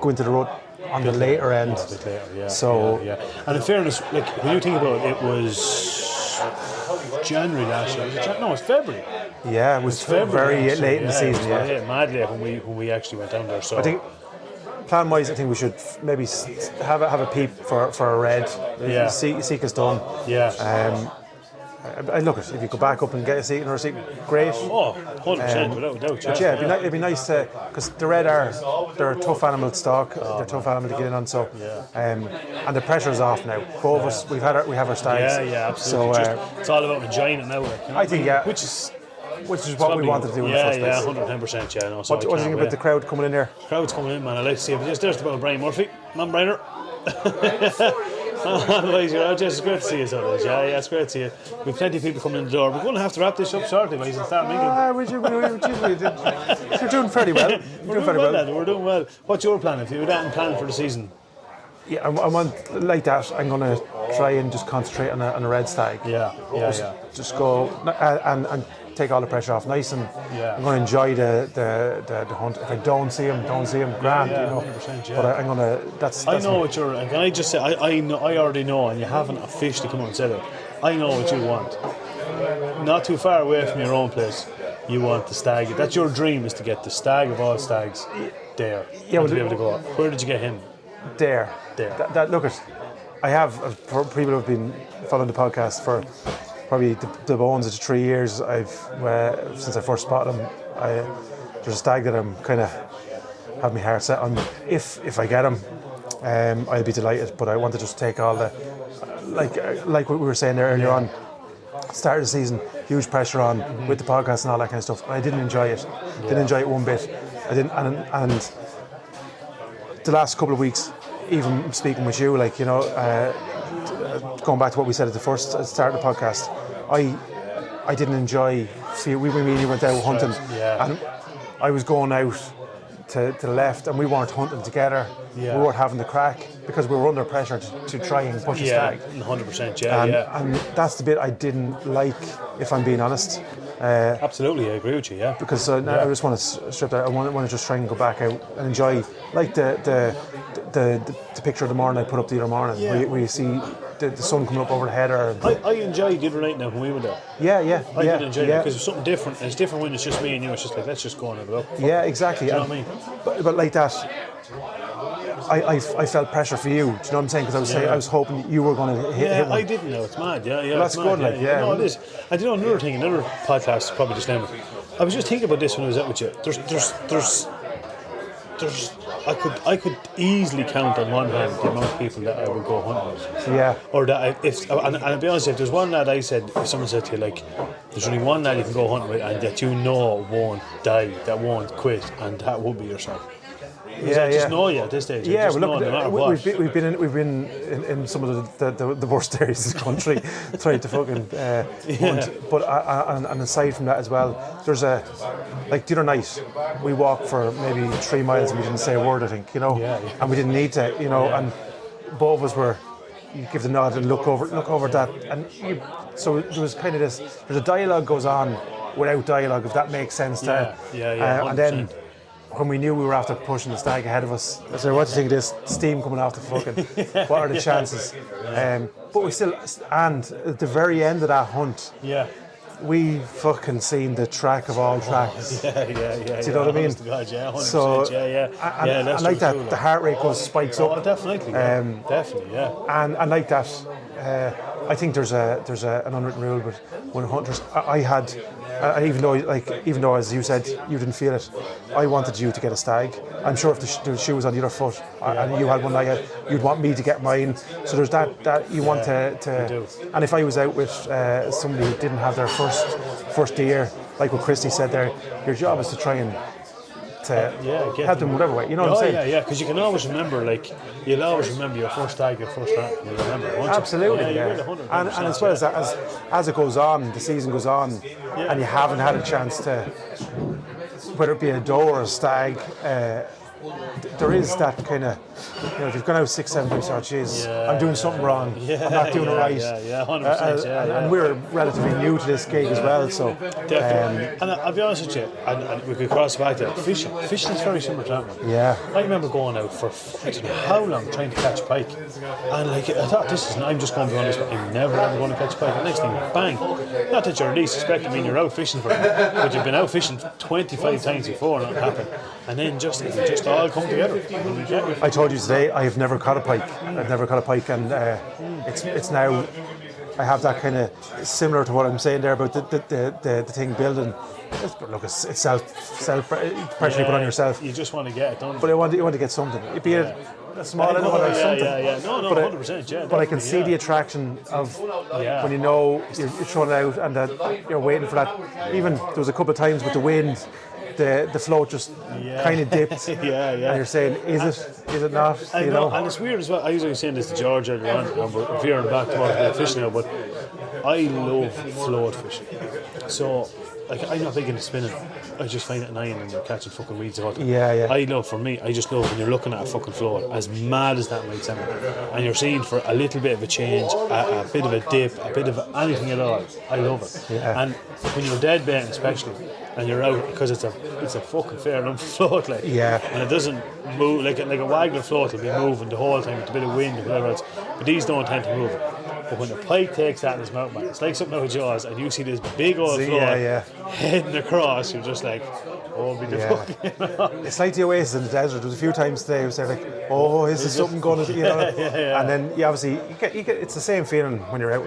go into the road on the later end. A bit later, yeah. And in fairness, like when you think about it, it was January last year. No, it's February. Yeah, it was very late in the season. It was mad late when we actually went down there. So I think plan-wise, I think we should maybe have a peep for a red. Yeah. Seek is done. Yeah. look, if you go back up and get a seat in our seat, great. Oh, 100%, without doubt. But yeah, it'd be nice to, because the Red they're a tough animal to stalk. They're a tough animal to get in on. So, and the pressure's off now. Both of us, we have our stags. Yeah, absolutely. So it's all about enjoying it now. I think, which is what we wanted to do in the first place. 110%. Yeah, no. So what do you think about the crowd coming in here? Crowd's coming in, man. I like to see it. There's the brother Brian Murphy, man, Brianer. Otherwise, you're out. It's great to see you, so it is. Yeah, it's great to see you. We've plenty of people coming in the door. We're going to have to wrap this up shortly, boys, and start mingling. You're doing fairly well. We're doing well. What's your plan? If you had that plan for the season? Yeah, I want like that. I'm going to try and just concentrate on a red stag. Yeah. Just go and take all the pressure off. Nice and I'm going to enjoy the hunt. If I don't see him, grand. Yeah, you know. 100%, yeah. But I'm going to. That's I know what you're. Can I just say? I know. I already know, and you haven't officially come out and said it. I know what you want. Not too far away from your own place. You want the stag. That's your dream, is to get the stag of all stags there. Yeah, to be able to go. Where did you get him? There. Look at. I have for people who have been following the podcast for probably the bones of 3 years. I've since I first spotted him. There's a stag that I'm kind of have my heart set on. If I get him, I'll be delighted. But I want to just take all the like what we were saying there earlier on. Start of the season, huge pressure on with the podcast and all that kind of stuff. And I didn't enjoy it. Didn't enjoy it one bit. I didn't, and the last couple of weeks, even speaking with you, like, you know, going back to what we said at the first start of the podcast, I didn't enjoy. We really went out hunting, and I was going out to the left, and we weren't hunting together. We weren't having the crack because we were under pressure to try and push a stag. 100%. And that's the bit I didn't like, if I'm being honest. Absolutely, I agree with you. Yeah. Because now I just want to strip that. I want to just try and go back out and enjoy, like the picture of the morning I put up the other morning, where you see the sun coming up over the header. I enjoyed the other night now when we were there. I did enjoy it because it's something different. And it's different when it's just me and you. It's just like, let's just go on and go. Yeah, exactly. Do you know what I mean? But like that, I felt pressure for you. Do you know what I'm saying? Because I was hoping you were going to hit one. I didn't know. It's mad. Yeah. Well, that's good. No, it is. I did know another thing. Another podcast, probably just named it. I was just thinking about this when I was out with you. There's I could easily count on one hand the amount of people that I would go hunting with. Yeah. Or that and I'll be honest, if there's one lad I said, if someone said to you, like, there's only one lad you can go hunting with and that you know won't die, that won't quit, and that would be yourself. I just know you at this stage. Yeah, well, look, no matter what. We've been in some of the worst areas of the country trying to fucking hunt. But and aside from that as well, there's the other night we walked for maybe 3 miles and we didn't say a word, I think, you know, and we didn't need to, you know, and both of us were. You give the nod and look over that, and so there was kind of this. There's a dialogue goes on without dialogue, if that makes sense. And then. When we knew we were after pushing the stag ahead of us, I said, what do you think of this steam coming off the fucking, what are the chances? But we still, and at the very end of that hunt, we fucking seen the track of all tracks. Do you know what I mean? God, 100%, so, and like that, the heart rate spikes up. Definitely, definitely. And like that, I think there's an unwritten rule, but when hunters, I had. Even though, as you said, you didn't feel it, I wanted you to get a stag. I'm sure if the shoe was on the other foot and you had one like it, you'd want me to get mine. So there's that you want to. And if I was out with somebody who didn't have their first deer, like what Christy said there, your job is to try and help them whatever way. You know what I'm saying? Yeah, because you can always remember, you'll always remember your first stag, you'll remember, won't you? Absolutely, yeah. And as well as it goes on, the season goes on, and you haven't had a chance to, whether it be a doe or a stag, there is that kind of, you know, if you've gone out 6, 7 weeks, I'm doing something wrong, I'm not doing it right. 100%. And we're relatively new to this gig as well, so. Definitely. And I'll be honest with you, and we could cross back to fishing. Fishing is very similar to that one. Yeah. I remember going out for, I don't know how long, trying to catch pike. And I thought, I'm just going to be honest, I'm never ever going to catch pike. The next thing, bang. Not that you're least suspecting, you're out fishing for it, but you've been out fishing 25 times before and it happened. And then just all come together. I told you today, I have never caught a pike. I've never caught a pike, and it's now I have that kind of similar to what I'm saying there about the thing building. Look, it's self pressure you put on yourself. You just want to get it done. But you want to get something. Be it a small element or something. No, 100%. Yeah, but I can see the attraction of when you know you're throwing it out and that you're waiting for that. Even there was a couple of times with the wind, the float just kind of dipped. And you're saying, is it not? You know? And it's weird as well. I was saying this to George earlier on, and we're veering back towards the fishing now, but I love float fishing. So, like, I'm not big into spinning. I just find it annoying when you're catching fucking weeds all the time. I just love when you're looking at a fucking float, as mad as that might sound, and you're seeing for a little bit of a change, a bit of a dip, a bit of anything at all. I love it. And when you're dead baiting especially, and you're out, because it's a fucking fair enough float, like, and it doesn't move, like a Wagner float will be moving the whole time with a bit of wind or whatever else, but these don't tend to move. But when the pike takes that in his mouth, man, it's like something out of Jaws, and you see this big old float heading across, you're just like, oh, be the fucking. It's like the oasis in the desert. There was a few times today I was like, oh, is there something going to, And then obviously you get it's the same feeling when you're out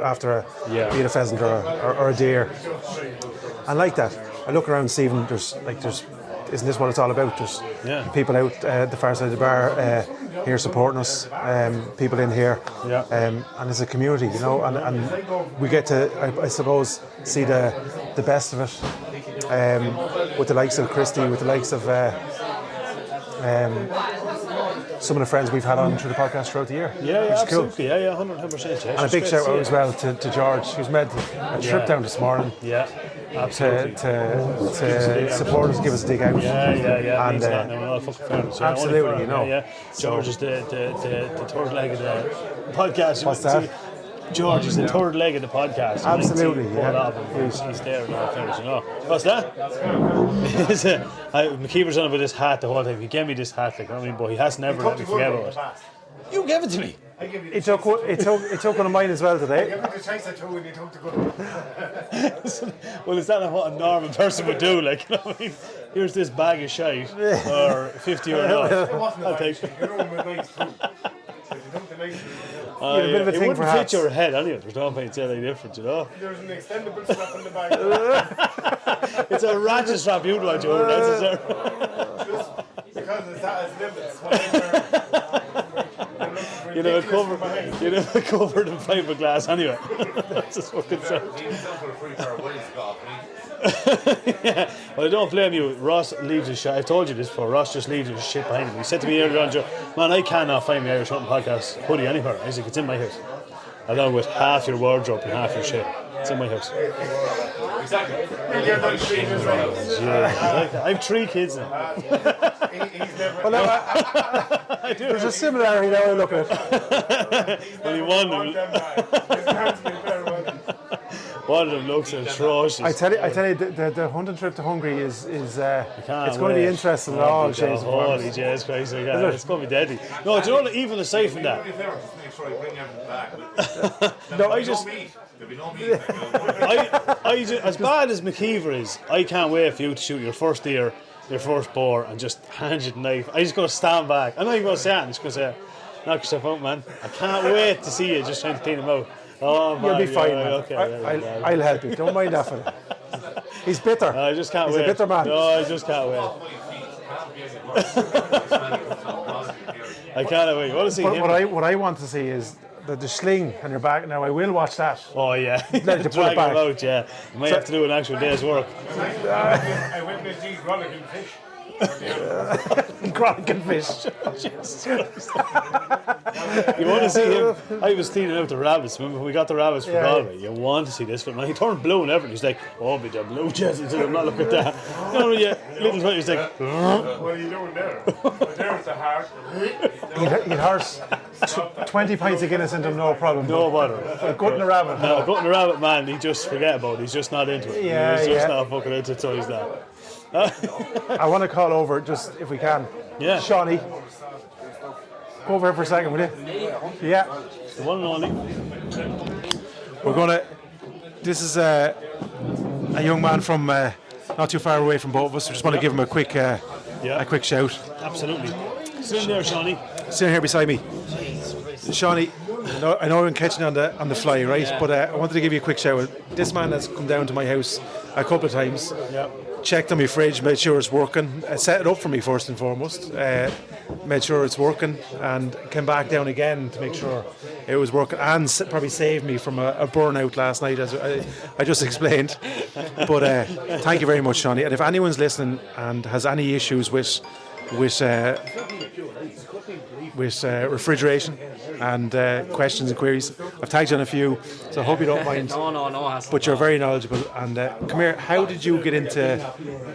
after be it a pheasant or a deer. And like that, I look around, Stephen. There's isn't this what it's all about? There's people out the far side of the bar here supporting us, people in here, and it's a community, and we get to, I suppose, see the best of it with the likes of Christy, with the likes of some of the friends we've had on through the podcast throughout the year. Absolutely, cool. 100%. And a big shout out as well to George, who's made a trip down this morning. Absolutely. To support us, give us a dig out. And absolutely, George is the third leg of the podcast. What's that? George is the third leg of the podcast. Absolutely, He's there in all fairness, What's that? McKeever's on about this hat the whole time. He gave me this hat, but he has never let me forget about it. You gave it to me. It took one of mine as well today. Well, is that what a normal person would do? Like, here's this bag of shite, or 50 or not. I'll take it. A bit of a it thing wouldn't for fit hats. your head anyway. There's no point saying any different, There's an extendable strap in the back. It's a ratchet strap you'd want to Just because it's at its limits. You never covered in fiberglass anyway. That's just fucking sad. Well, I don't blame you. Ross leaves his shit. I've told you this before. Ross just leaves his shit behind him. He said to me earlier on, man, I cannot find my Irish Hunting Podcast hoodie anywhere. I was like, it's in my house. Along with half your wardrobe and half your shit. It's in my house. Exactly. I have 3 kids now. He's never. Well, I do. There's a similarity now I look at. Only one of them. One of them looks atrocious. I tell you, the hunting trip to Hungary is it's going to be interesting in all shades and forms. Holy Jesus Christ! It's going to be deadly. No, do you know what? Even aside from that, No, I just. There'll be no meat. As bad as McKeever is, I can't wait for you to shoot your first deer, your first boar, and just hand you the knife. I just going to stand back. I'm not even going to say it. I'm just going to say, knock yourself out, man. I can't wait to see you just trying to clean him out. Oh, man. You'll be fine, man. Okay, I'll help you. Don't mind that fella. He's bitter. I just can't He's wait. a bitter man. No, I just can't wait. I can't wait. What I want to see is the sling on your back. Now I will watch that. Oh yeah, Let you pull it back. Out, yeah. You might have to do an actual day's work. I witnessed these rollicking fish. Chronic fish. You want to see him? I was cleaning out the rabbits when we got the rabbits from Galway. You want to see this film? He turned blue and everything. He's like, "Oh, be the blue chest." I'm not looking at that. No, yeah, little bit. He's like, "What are you doing there?" There's the heart. He'd horse 20 pints of Guinness into him, no problem. no bother. Gutting a rabbit. No, gutting a rabbit, man. He just forget about it. He's just not into it. He's just not fucking into it. So he's not. I want to call over, just if we can. Yeah. Shawnee, go over here for a second, will you? Yeah. The one and only. We're going to. This is a young man from not too far away from both of us. We just want to give him a quick shout. Absolutely. Sit in there, Shawnee. Sitting here beside me. Shawnee, I know I'm catching on the fly, right? Yeah. But I wanted to give you a quick shout out. This man has come down to my house a couple of times. Yeah. Checked on my fridge, made sure it's working. Set it up for me first and foremost. Made sure it's working, and came back down again to make sure it was working, and probably saved me from a burnout last night, as I just explained. But thank you very much, Shawnee. And if anyone's listening and has any issues with refrigeration and questions and queries, I've tagged you on a few, so I hope you don't mind. No. But you're very knowledgeable. And come here, how did you get into,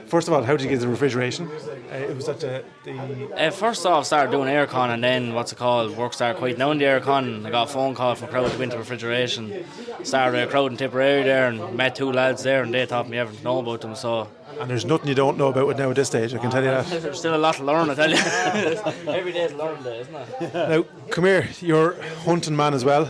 first of all, how did you get into refrigeration? It was at the First off, started doing aircon, and then work started quite down the aircon. I got a phone call from a crowd to go into refrigeration. Started a crowd in Tipperary there, and met 2 lads there, and they taught me everything to know about them. So. And there's nothing you don't know about it now at this stage, I can tell you that. There's still a lot to learn, I tell you. Every day's a learning day, isn't it? Now, come here, you're a hunting man as well.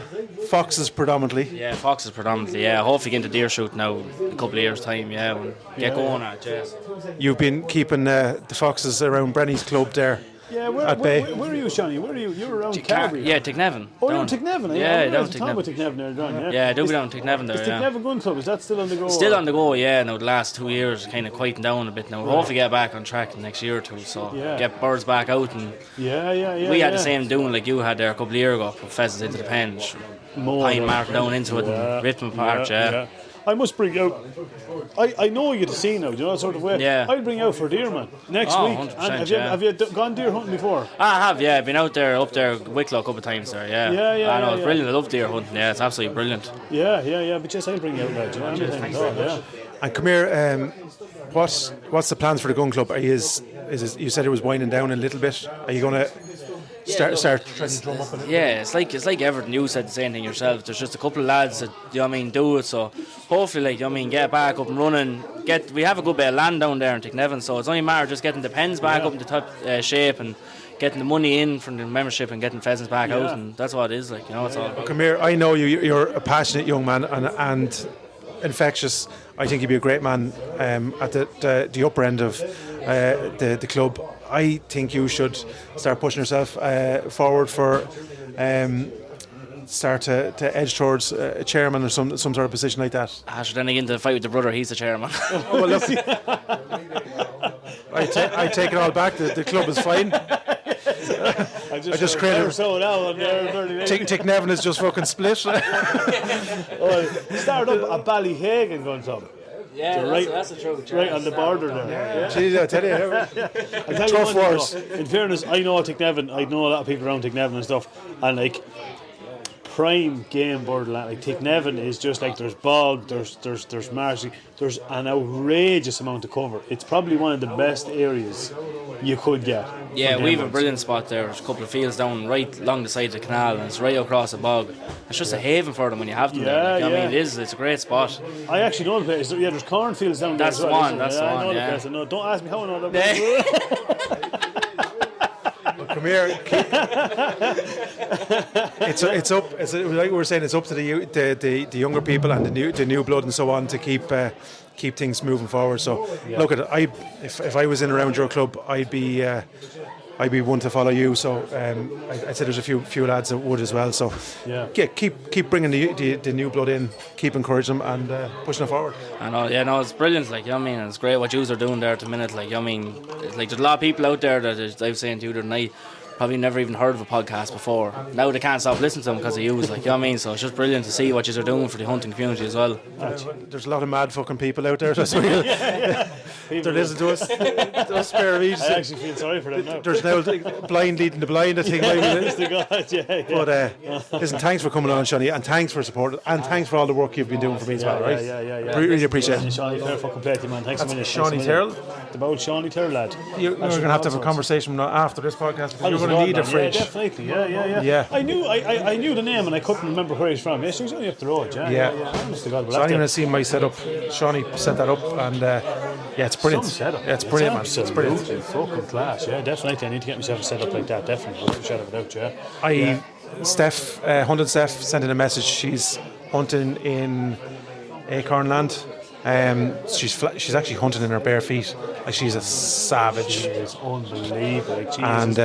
Foxes predominantly. Yeah, foxes predominantly, yeah. Hopefully get into deer shoot now in a couple of years' time, yeah. When get going at it, yes. You've been keeping the foxes around Brenny's club there. Yeah, where are you, Shawnee? Where are you? You're around Calgary. Yeah, Ticknevin. Oh, you're in Ticknevin? Yeah, down Ticknevin there, John, yeah? Yeah, I do be down Ticknevin there, Is yeah. Ticknevin Gun Club, is that still on the go? Still on the go, yeah. Now, the last 2 years kind of quieting down a bit now. Hopefully get back on track in the next year or two, so get birds back out. And Yeah. we had the same doing like you had there a couple of years ago, put pheasants into the pen, pine mark down into it and rip them apart, yeah. I must bring out. I know you to see now. Do you know that sort of way? Yeah. I'll bring out for deer, man. Next week. 100%, And yeah. have you gone deer hunting before? I have, yeah. Been out there, up there, Wicklow a couple of times there, yeah. I know, it's brilliant. I love deer hunting. Yeah, it's absolutely brilliant. Yeah. But yes, I'll bring you out, lad. Do you know anything at all? Yeah. And come here, what's the plans for the gun club? Are you, you said it was winding down a little bit. Are you going to start trying to drum up a little? Yeah, it's like everything. You said the same thing yourself. There's just a couple of lads that do it. So hopefully, get back up and running. We have a good bit of land down there in Ticknevin, so it's only a matter of just getting the pens back up into top shape and getting the money in from the membership and getting pheasants back out, and that's what it is. It's all about. Come here, I know you're a passionate young man and infectious. I think you'd be a great man at the upper end of the club. I think you should start pushing yourself forward for start to edge towards a chairman or some sort of position like that. Should then again to the fight with the brother, he's the chairman. Well, look, I take it all back. The club is fine. I just created. Ticknevin is just fucking split. Start up a Ballyhagan Gun Club. Yeah, that's the truth. Right on the border there. Jeez, I tell you, tough wars. In fairness, I know Ticknevin. I know a lot of people around Ticknevin and stuff, and prime game borderland. Ticknevin is just there's bog, there's marshy, there's an outrageous amount to cover. It's probably one of the best areas you could get. Yeah, we have a brilliant spot there. There's a couple of fields down right along the side of the canal, and it's right across the bog. It's just a haven for them when you have them there. It's a great spot. I actually know the place. Yeah, there's cornfields down there. That's the one. That's the one. Yeah. No, don't ask me how I know that. Come here. It's up. Like we were saying, it's up to the younger people and the new blood and so on to keep things moving forward. So look at it. If I was in around your club, I'd be one to follow you. So I'd say there's a few lads that would as well. So keep bringing the new blood in, keep encouraging them and pushing it forward. I know. Yeah, no, it's brilliant. It's great what yous are doing there at the minute. There's a lot of people out there that I was saying to you the other night, probably never even heard of a podcast before. Now they can't stop listening to them because of you. So it's just brilliant to see what you're doing for the hunting community as well. There's a lot of mad fucking people out there. They're listening to us. Those spare reads. I actually feel sorry for them now. There's now blind leading the blind, I think. But listen, thanks for coming on, Shawnee, and thanks for support, and thanks for all the work you've been doing for me as well, right? Yeah. Really appreciate it. Shawnee, fair fucking play to you, man. Thanks a million. Shawnee Terrell. The bold Shawnee Terrell, lad. We're going to have to have a conversation after this podcast because you're going to need a fridge. Yeah, definitely. Yeah. I knew the name and I couldn't remember where he's from. Yes, he was only up the road. Yeah. Honest to God, so I'm going to see my setup. Shawnee set that up, and it's brilliant. It's brilliant, man. It's brilliant. Fucking class. Yeah, definitely. I need to get myself set up like that. Definitely. Shout it out. Steph, hunting Steph, sent in a message. She's hunting in Acorn Land. She's actually hunting in her bare feet. She's a savage. She is unbelievable. And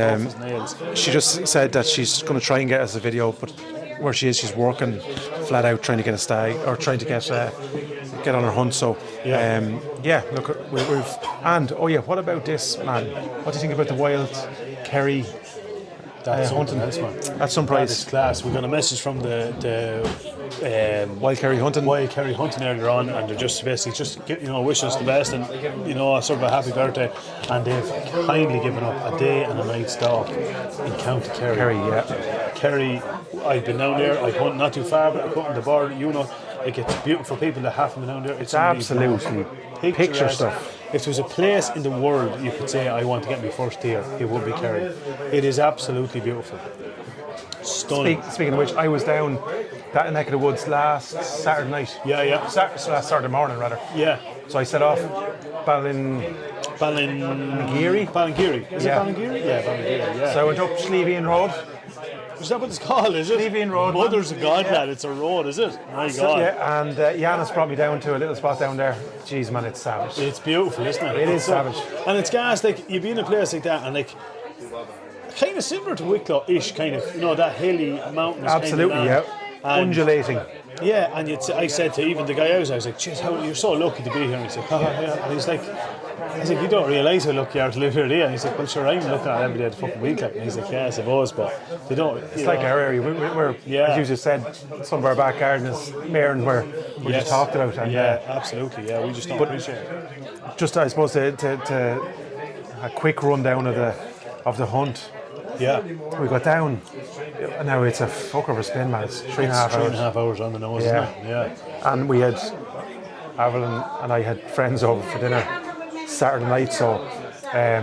she just said that she's going to try and get us a video, but where she is. She's working flat out trying to get a stag or trying to get on her hunt. So look, we've and what about this, man? What do you think about the wild Kerry That's hunting? else, man. That's some price. That is class. We got a message from the Wild Kerry hunting. Wild Kerry hunting earlier on, and they're just basically wish us the best and sort of a happy birthday. And they've kindly given up a day and a night stop in County Kerry. Kerry, I've been down there. I hunt not too far, but I hunt on the border. Like it's beautiful people that have been down there. It's absolutely picture stuff. If there was a place in the world you could say I want to get my first deer, it would be Kerry. It is absolutely beautiful. Stunning. Speaking of which, I was down that neck of the woods last Saturday night. Yeah. Last Saturday morning, rather. Yeah. So I set off Ballingiri. Is it Ballingiri? Yeah, Ballingiri. Yeah. So I went up Schlevian Road. Is that what it's called, is it? Schlevian Road. Mother's of God, lad. It's a road, is it? My God. Yeah, and Giannis brought me down to a little spot down there. Jeez, man, it's savage. It's beautiful, isn't it? It is savage. And it's gas, like, you be in a place like that, and like, kind of similar to Wicklow-ish, kind of, that hilly mountains. Absolutely, kind of undulating. Yeah, and I said to even the guy I was like, jeez, you're so lucky to be here. And he's like, yeah. And he's like, you don't realise how lucky you are to live here, do you? And he's like, well, sure, I'm looking at it every day of the fucking week. And he's like, yeah, I suppose, but they don't. It's like our area. We're as you just said, some of our back garden is Marin, where we just talked about. And, absolutely. Yeah, we just don't appreciate it. Just, I suppose, to a quick rundown of the hunt. Yeah. We got down, and now it's a fuck of a spin, man. It's 3.5 hours. 3.5 hours on the nose, isn't it? Yeah. And we had, Avalon and I had friends over for dinner Saturday night, so I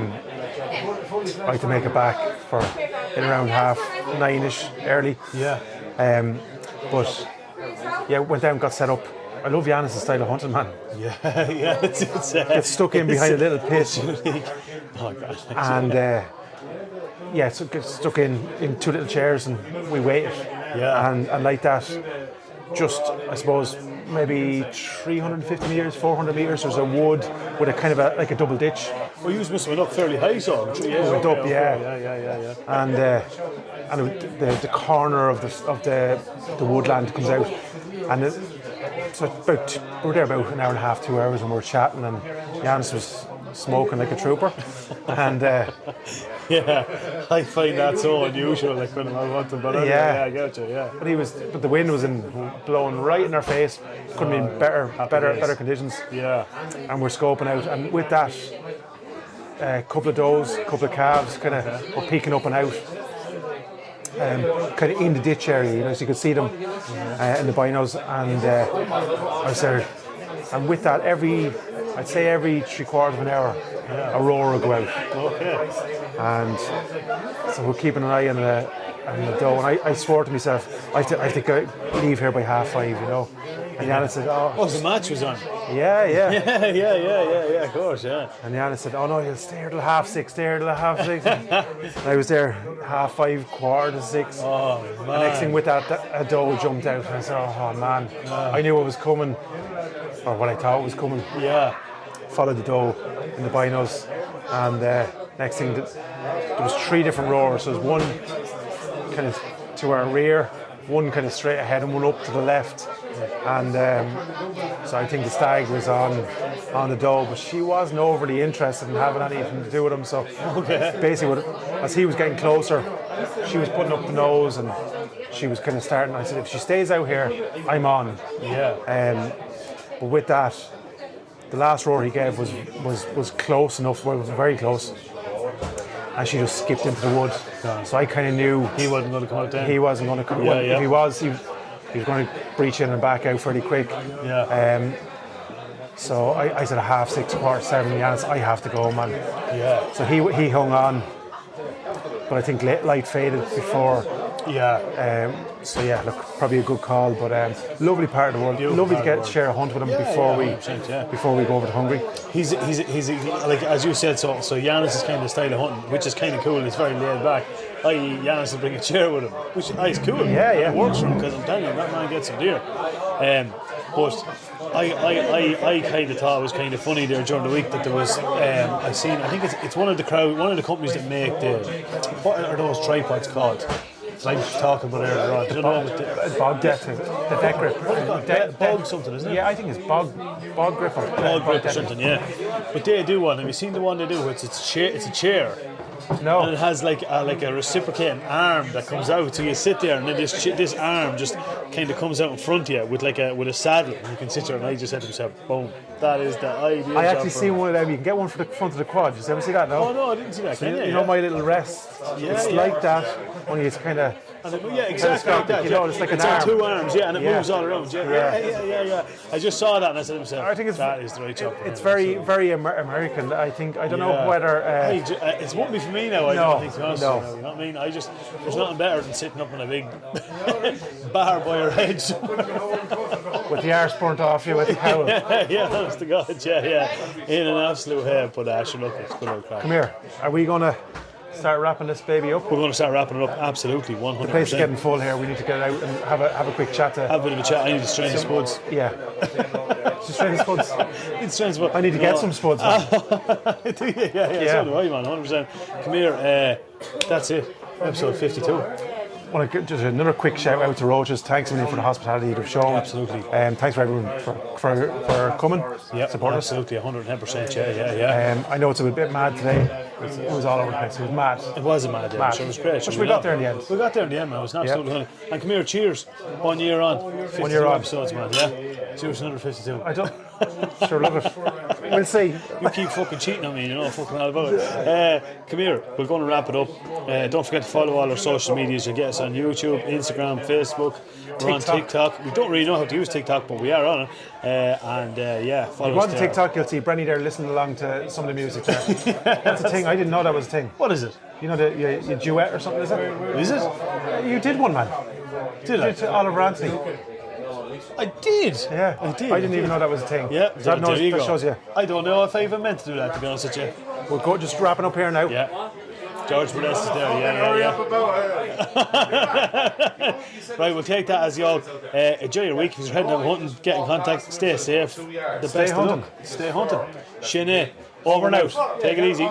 had to make it back in around 9:30ish early. Yeah. But went down, got set up. I love Giannis' style of hunting, man. Yeah. It's get stuck in behind a little pit. Oh God. And so get stuck in two little chairs, and we waited. Yeah. And like that, just I suppose maybe 350 metres, 400 metres. There's a wood with a kind of like a double ditch. Well, you must have went up fairly high, so we went up, yeah. And the corner of the woodland comes out, and so we were there about an hour and a half, 2 hours, and we were chatting, and Giannis was smoking like a trooper, and I find that so unusual. Like when I want to, but I get you. Yeah, but the wind was blowing right in our face. Couldn't have been better conditions. Yeah, and we're scoping out, and with that, a couple of does, a couple of calves, kind of were peeking up and out. Kind of in the ditch area, so you could see them in the binos, and I was there. And with that, I'd say every 3/4 of an hour, a roar will go out. Okay. And so we're keeping an eye on the doe. And I swore to myself, I have to go leave here by 5:30, And Yana said, oh, the match was on. Yeah, of course, yeah. And Yana said, oh no, you'll stay here till 6:30. And I was there 5:30, 5:45. Oh, man. The next thing with that, a doe jumped out. And I said, oh man, I knew what was coming, or what I thought was coming. Yeah. Followed the doe in the binos, and next thing, there was 3 different roars. So there was one kind of to our rear, one kind of straight ahead, and one up to the left. And so I think the stag was on the doe, but she wasn't overly interested in having anything to do with him. So basically, as he was getting closer, she was putting up the nose, and she was kind of starting. I said, if she stays out here, I'm on. Yeah. But with that, the last roar he gave was close enough. Well, it was very close. And she just skipped into the wood. So I kind of knew he wasn't going to come out then. He wasn't going to come. Well, if he was going to breach in and back out fairly quick. Yeah. So I said 6:30, 7:15. Giannis, I have to go, man. Yeah. So he hung on, but I think light faded before. Yeah. So yeah, look, probably a good call, but lovely part of the world. Lovely to share a hunt with him before we go over to Hungary. He's like, as you said, so Giannis is kind of style of hunting, which is kind of cool. It's very laid back. Giannis will bring a chair with him, which is cool. Yeah. It works for him, because I'm telling you, that man gets some deer. But I kind of thought it was kind of funny there during the week that there was I think it's one of the companies that make what are those tripods called? It's like talking about earlier on. Do you know what the Bog death, the death grip. bog something, isn't it? Yeah, I think it's bog grip or Bog grip or something, yeah. But they do one. Have you seen the one they do? It's a chair. No. And it has like a reciprocating arm that comes out, so you sit there, and then this arm just kind of comes out in front of you with a saddle, and you can sit there. And I just said to myself, boom, that is the ideal. I actually seen one of them. You can get one for the front of the quad. Did you ever see that? No. Oh no, I didn't see that. You know my little rest. It's like that. Only it's kind of. Yeah, exactly like that. You know, it's like an on arm. 2 arms, yeah, and it moves all around. Yeah. Yeah. I just saw that and I said to myself, I think that is the right job. It's very American. I think. I don't know whether. It won't be for me now. I don't think, to be honest. No. You know what I mean? There's nothing better than sitting up on a big bar by your head. With the arse burnt off you with the cowl. Yeah, honest to God, yeah. In an absolute hair, but actually, look, it's good old crack. Come here. Are we going to start wrapping this baby up? We're going to start wrapping it up, absolutely, 100%. The place is getting full here. We need to get out and have a quick chat. Have a bit of a chat. I need to strain the spuds. Yeah. Just strain the spuds. I need to get some spuds, man. Yeah, so do I, man, 100%. Come here, that's it, episode 52. I want to just another quick shout out to Roaches. Thanks a million for the hospitality they've shown. Absolutely. Thanks for everyone for coming. Yeah, supporting us. absolutely, 110%. Yeah. I know it's a bit mad today. It was all over the place. It was mad. It was a mad day. Mad. Sure, it was great. But we got there in the end. We got there in the end, man. It was absolutely funny. And come here, cheers. 1 year on. 1 year on. episodes, man. Yeah. Cheers, 152. I don't. Sure, love it. We'll see. You keep fucking cheating on me, you know, fucking all about it. Come here, we're going to wrap it up. Don't forget to follow all our social medias. You'll get us on YouTube, Instagram, Facebook. We're on TikTok. We don't really know how to use TikTok, but we are on it. Follow us. If you go on there. TikTok, you'll see Brenny there listening along to some of the music there. That's a thing. I didn't know that was a thing. What is it? You know, the duet or something, is it? Is it? You did one, man. Did I? To Oliver Anthony. I did. Yeah, I did. I didn't even know that was a thing. Yeah, that shows you. I don't know if I even meant to do that, to be honest with you. We're just wrapping up here now. Yeah. George Burdess is there, yeah. Right, we'll take that as the old. Enjoy your week. If you're heading out hunting, get in contact, stay safe. The best of luck. Stay hunting. Shinny, over and out. Take it easy.